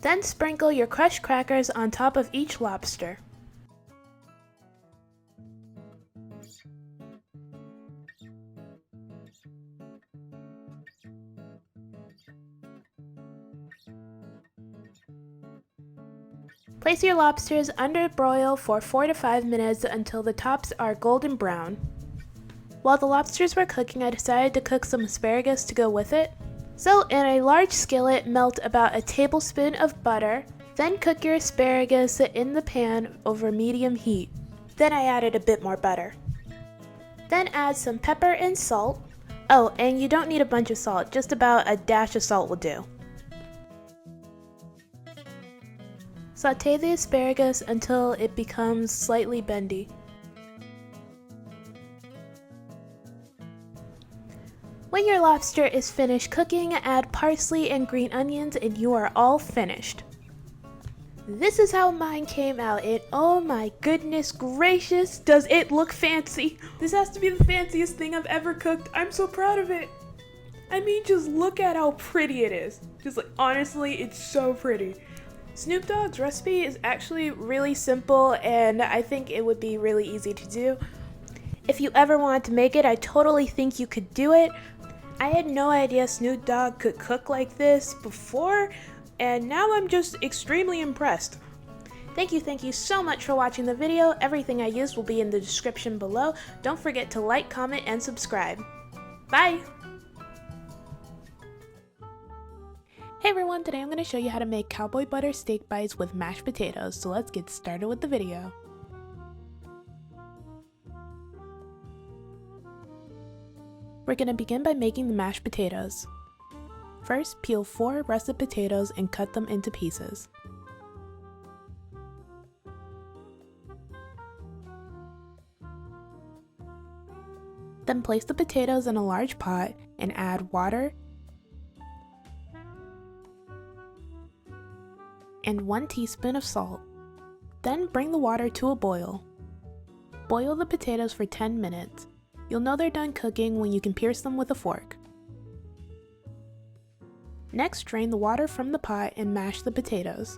Then sprinkle your crushed crackers on top of each lobster. Place your lobsters under broil for 4 to 5 minutes until the tops are golden brown. While the lobsters were cooking, I decided to cook some asparagus to go with it. So in a large skillet, melt about a tablespoon of butter, then cook your asparagus in the pan over medium heat. Then I added a bit more butter. Then add some pepper and salt. Oh, and you don't need a bunch of salt, just about a dash of salt will do. Sauté the asparagus until it becomes slightly bendy. When your lobster is finished cooking, add parsley and green onions and you are all finished. This is how mine came out, and oh my goodness gracious, does it look fancy! This has to be the fanciest thing I've ever cooked. I'm so proud of it! I mean, just look at how pretty it is. Just like, honestly, it's so pretty. Snoop Dogg's recipe is actually really simple and I think it would be really easy to do. If you ever wanted to make it, I totally think you could do it. I had no idea Snoop Dogg could cook like this before, and now I'm just extremely impressed. Thank you so much for watching the video. Everything I used will be in the description below. Don't forget to like, comment, and subscribe. Bye! Hey everyone, today I'm going to show you how to make cowboy butter steak bites with mashed potatoes, so let's get started with the video. We're going to begin by making the mashed potatoes. First, peel 4 russet potatoes and cut them into pieces. Then place the potatoes in a large pot and add water and 1 teaspoon of salt. Then bring the water to a boil. Boil the potatoes for 10 minutes. You'll know they're done cooking when you can pierce them with a fork. Next, drain the water from the pot and mash the potatoes.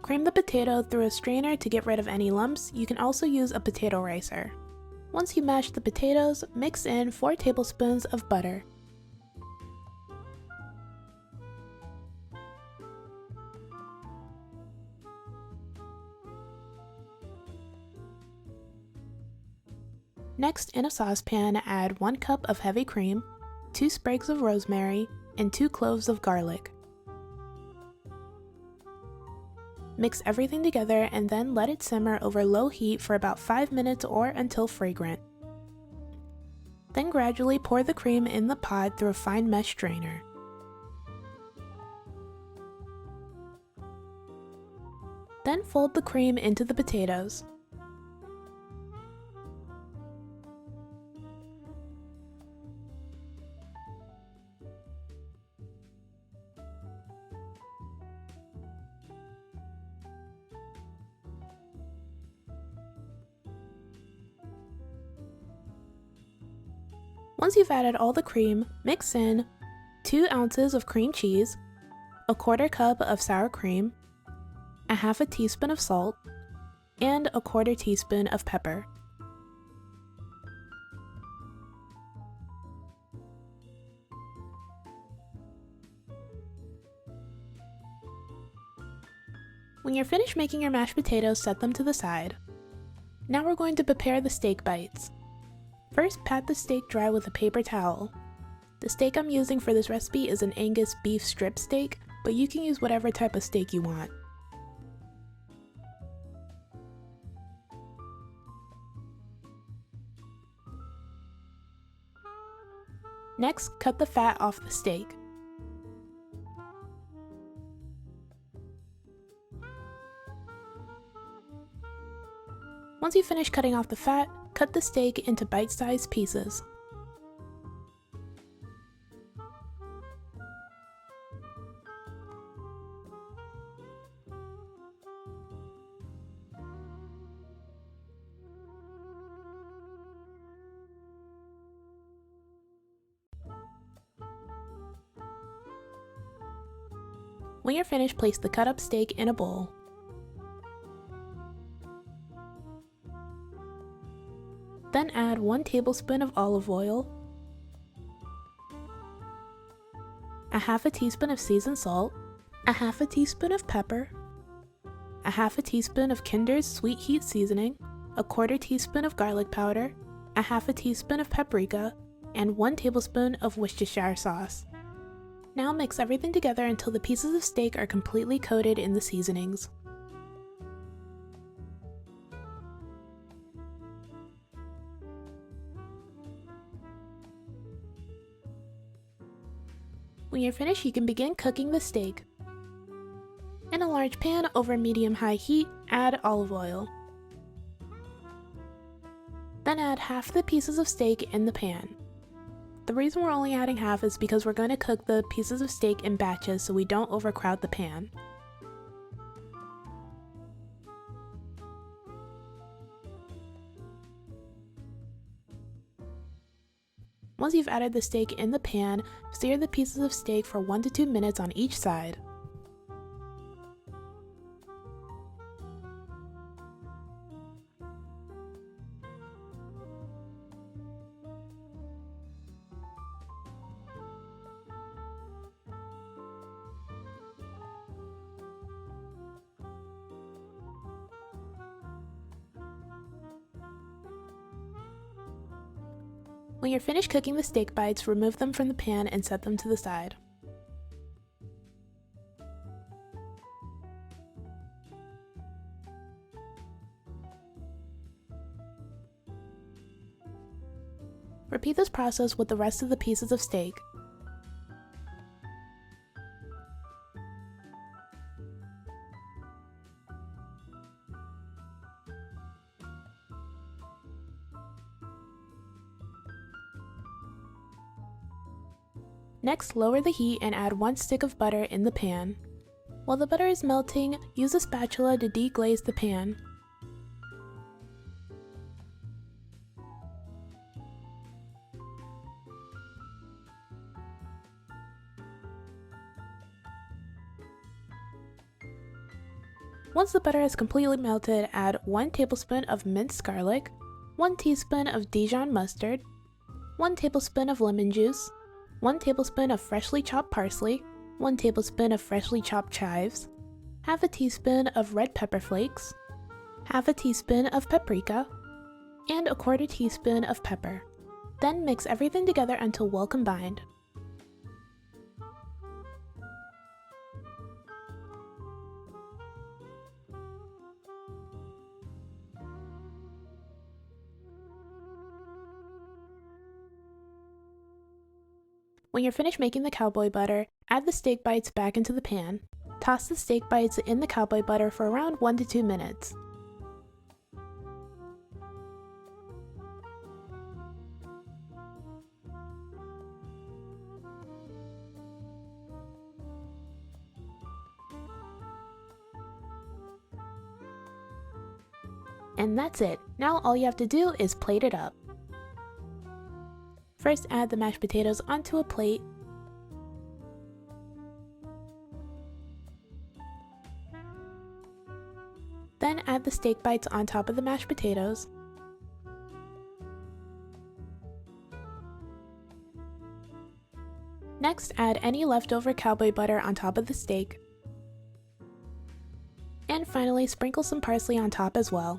Cream the potato through a strainer to get rid of any lumps. You can also use a potato ricer. Once you mash the potatoes, mix in 4 tablespoons of butter. Next, in a saucepan, add 1 cup of heavy cream, 2 sprigs of rosemary, and 2 cloves of garlic. Mix everything together and then let it simmer over low heat for about 5 minutes or until fragrant. Then gradually pour the cream in the pot through a fine mesh strainer. Then fold the cream into the potatoes. Once you've added all the cream, mix in 2 ounces of cream cheese, a 1/4 cup of sour cream, a 1/2 teaspoon of salt, and a 1/4 teaspoon of pepper. When you're finished making your mashed potatoes, set them to the side. Now we're going to prepare the steak bites. First, pat the steak dry with a paper towel. The steak I'm using for this recipe is an Angus beef strip steak, but you can use whatever type of steak you want. Next, cut the fat off the steak. Once you finish cutting off the fat, cut the steak into bite-sized pieces. When you're finished, place the cut up steak in a bowl. Then add 1 tablespoon of olive oil, a half a teaspoon of seasoned salt, a half a teaspoon of pepper, a half a teaspoon of Kinder's sweet heat seasoning, a 1/4 teaspoon of garlic powder, a half a teaspoon of paprika, and 1 tablespoon of Worcestershire sauce. Now mix everything together until the pieces of steak are completely coated in the seasonings. When you're finished, you can begin cooking the steak. In a large pan over medium-high heat, add olive oil. Then add half the pieces of steak in the pan. The reason we're only adding half is because we're going to cook the pieces of steak in batches so we don't overcrowd the pan. Once you've added the steak in the pan, sear the pieces of steak for 1 to 2 minutes on each side. When you're finished cooking the steak bites, remove them from the pan and set them to the side. Repeat this process with the rest of the pieces of steak. Next, lower the heat and add 1 stick of butter in the pan. While the butter is melting, use a spatula to deglaze the pan. Once the butter is completely melted, add 1 tablespoon of minced garlic, 1 teaspoon of Dijon mustard, 1 tablespoon of lemon juice, 1 tablespoon of freshly chopped parsley, 1 tablespoon of freshly chopped chives, half a teaspoon of red pepper flakes, half a teaspoon of paprika, and a 1/4 teaspoon of pepper. Then mix everything together until well combined. When you're finished making the cowboy butter, add the steak bites back into the pan. Toss the steak bites in the cowboy butter for around 1 to 2 minutes. And that's it. Now all you have to do is plate it up. First, add the mashed potatoes onto a plate. Then add the steak bites on top of the mashed potatoes. Next, add any leftover cowboy butter on top of the steak. And finally, sprinkle some parsley on top as well.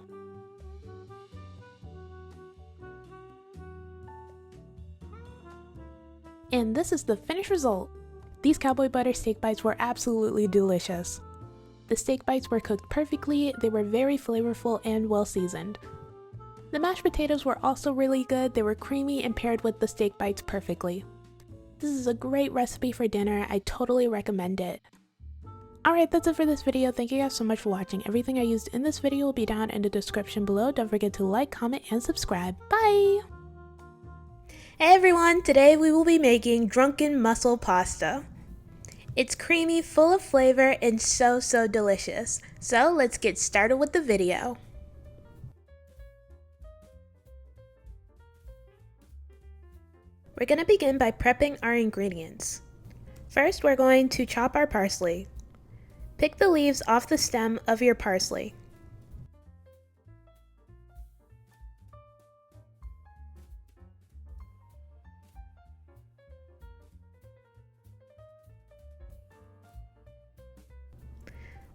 And this is the finished result! These cowboy butter steak bites were absolutely delicious. The steak bites were cooked perfectly, they were very flavorful and well seasoned. The mashed potatoes were also really good, they were creamy and paired with the steak bites perfectly. This is a great recipe for dinner. I totally recommend it. Alright, that's it for this video. Thank you guys so much for watching. Everything I used in this video will be down in the description below. Don't forget to like, comment, and subscribe. Bye! Hey everyone! Today we will be making Drunken Mussel Pasta. It's creamy, full of flavor, and so delicious. So let's get started with the video. We're going to begin by prepping our ingredients. First, we're going to chop our parsley. Pick the leaves off the stem of your parsley.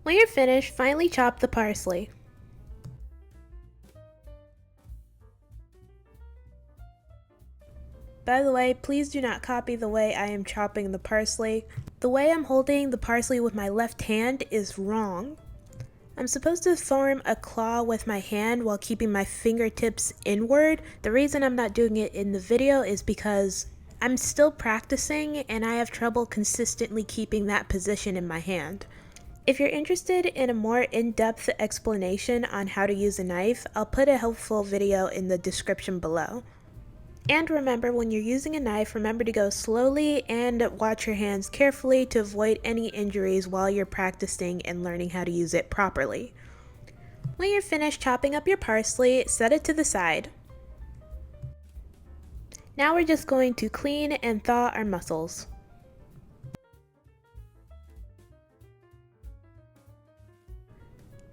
When you're finished, finely chop the parsley. By the way, please do not copy the way I am chopping the parsley. The way I'm holding the parsley with my left hand is wrong. I'm supposed to form a claw with my hand while keeping my fingertips inward. The reason I'm not doing it in the video is because I'm still practicing and I have trouble consistently keeping that position in my hand. If you're interested in a more in-depth explanation on how to use a knife, I'll put a helpful video in the description below. And remember, when you're using a knife, remember to go slowly and watch your hands carefully to avoid any injuries while you're practicing and learning how to use it properly. When you're finished chopping up your parsley, set it to the side. Now we're just going to clean and thaw our mussels.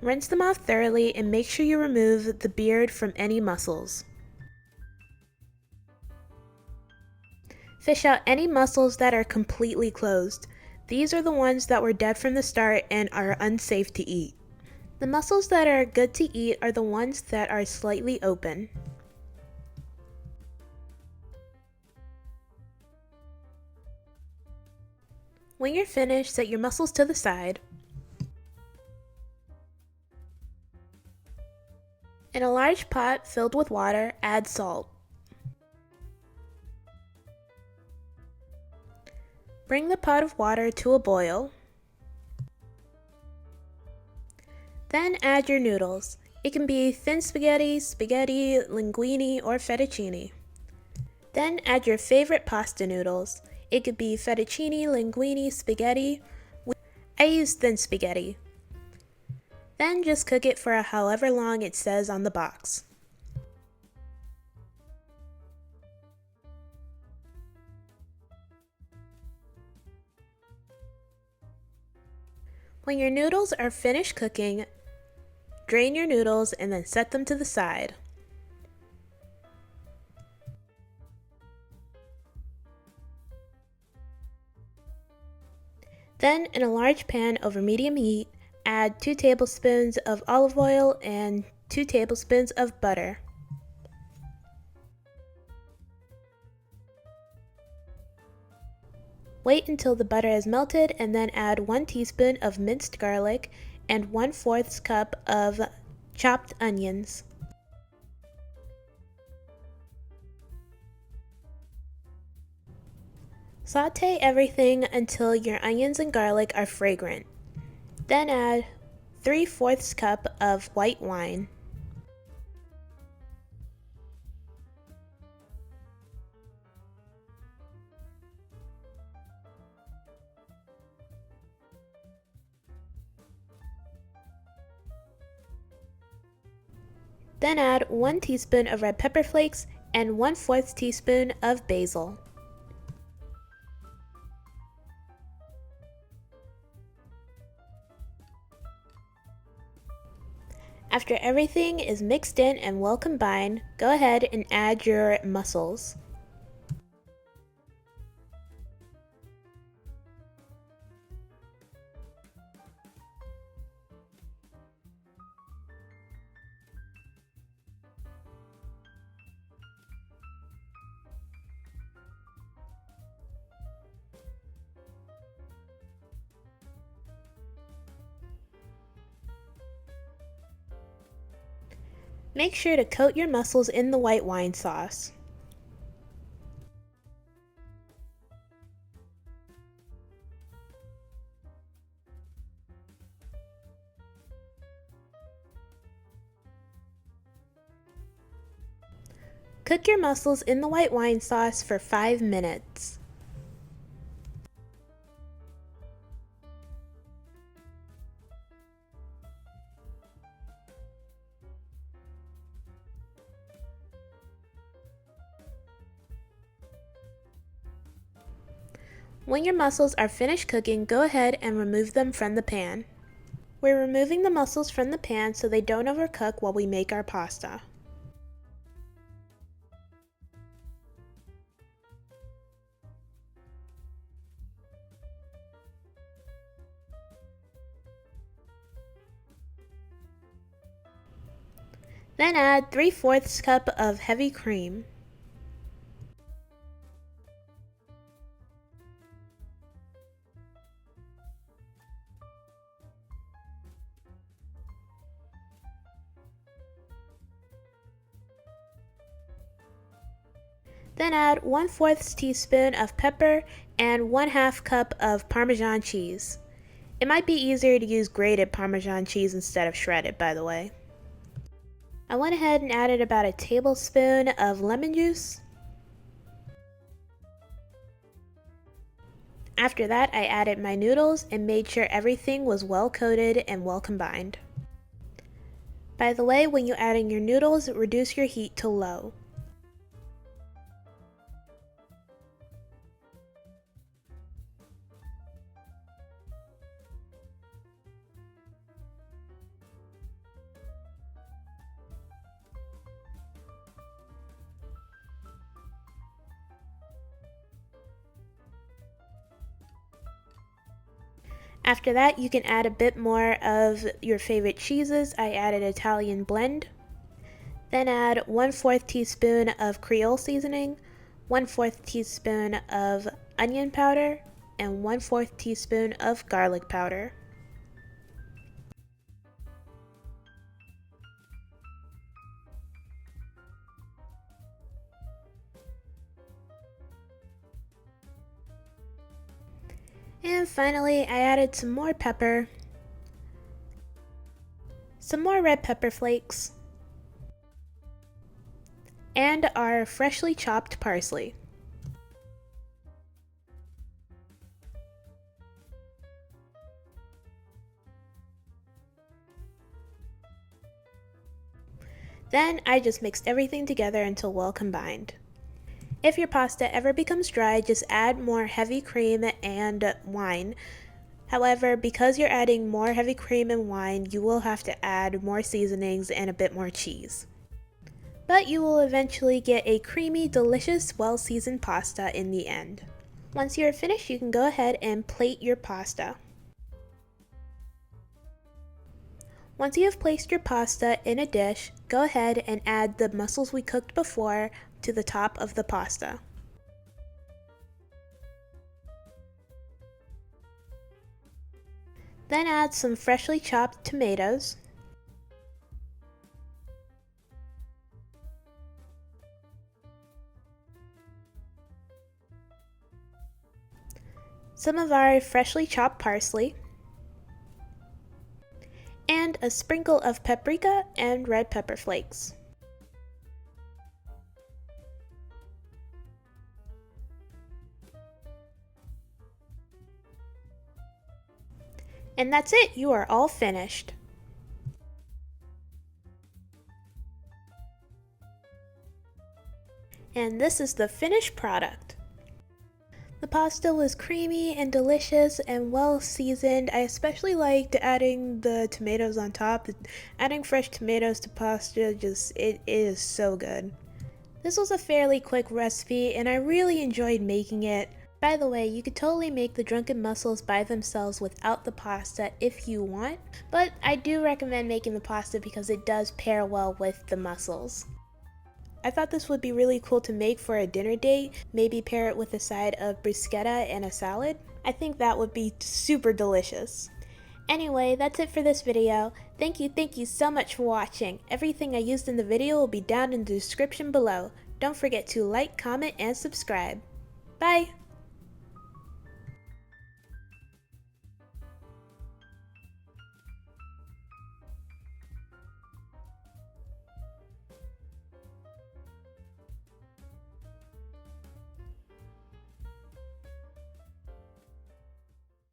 Rinse them off thoroughly and make sure you remove the beard from any mussels. Fish out any mussels that are completely closed. These are the ones that were dead from the start and are unsafe to eat. The mussels that are good to eat are the ones that are slightly open. When you're finished, set your mussels to the side. In a large pot filled with water, add salt. Bring the pot of water to a boil. Then add your noodles. It can be thin spaghetti, linguine, or fettuccine. Then add your favorite pasta noodles. It could be fettuccine, linguine, spaghetti. I use thin spaghetti. Then just cook it for however long it says on the box. When your noodles are finished cooking, drain your noodles and then set them to the side. Then, in a large pan over medium heat, add 2 tablespoons of olive oil and 2 tablespoons of butter. Wait until the butter is melted and then add 1 teaspoon of minced garlic and 1/4 cup of chopped onions. Sauté everything until your onions and garlic are fragrant. Then add 3/4 cup of white wine. Then add 1 teaspoon of red pepper flakes and 1/4 teaspoon of basil. After everything is mixed in and well combined, go ahead and add your mussels. Make sure to coat your mussels in the white wine sauce. Cook your mussels in the white wine sauce for 5 minutes. When your mussels are finished cooking, go ahead and remove them from the pan. We're removing the mussels from the pan so they don't overcook while we make our pasta. Then add 3/4 cup of heavy cream. Then add 1/4 teaspoon of pepper and 1/2 cup of Parmesan cheese. It might be easier to use grated Parmesan cheese instead of shredded, by the way. I went ahead and added about a tablespoon of lemon juice. After that, I added my noodles and made sure everything was well coated and well combined. By the way, when you're adding your noodles, reduce your heat to low. After that, you can add a bit more of your favorite cheeses. I added Italian blend. Then add 1/4 teaspoon of Creole seasoning, 1/4 teaspoon of onion powder, and 1/4 teaspoon of garlic powder. And finally, I added some more pepper, some more red pepper flakes, and our freshly chopped parsley. Then I just mixed everything together until well combined. If your pasta ever becomes dry, just add more heavy cream and wine. However, because you're adding more heavy cream and wine, you will have to add more seasonings and a bit more cheese. But you will eventually get a creamy, delicious, well-seasoned pasta in the end. Once you're finished, you can go ahead and plate your pasta. Once you have placed your pasta in a dish, go ahead and add the mussels we cooked before to the top of the pasta. Then add some freshly chopped tomatoes, some of our freshly chopped parsley, and a sprinkle of paprika and red pepper flakes. And that's it, you are all finished. And this is the finished product. The pasta was creamy and delicious and well seasoned. I especially liked adding the tomatoes on top. Adding fresh tomatoes to pasta, it is so good. This was a fairly quick recipe and I really enjoyed making it. By the way, you could totally make the drunken mussels by themselves without the pasta if you want, but I do recommend making the pasta because it does pair well with the mussels. I thought this would be really cool to make for a dinner date, maybe pair it with a side of bruschetta and a salad. I think that would be super delicious. Anyway, that's it for this video. Thank you so much for watching. Everything I used in the video will be down in the description below. Don't forget to like, comment, and subscribe. Bye!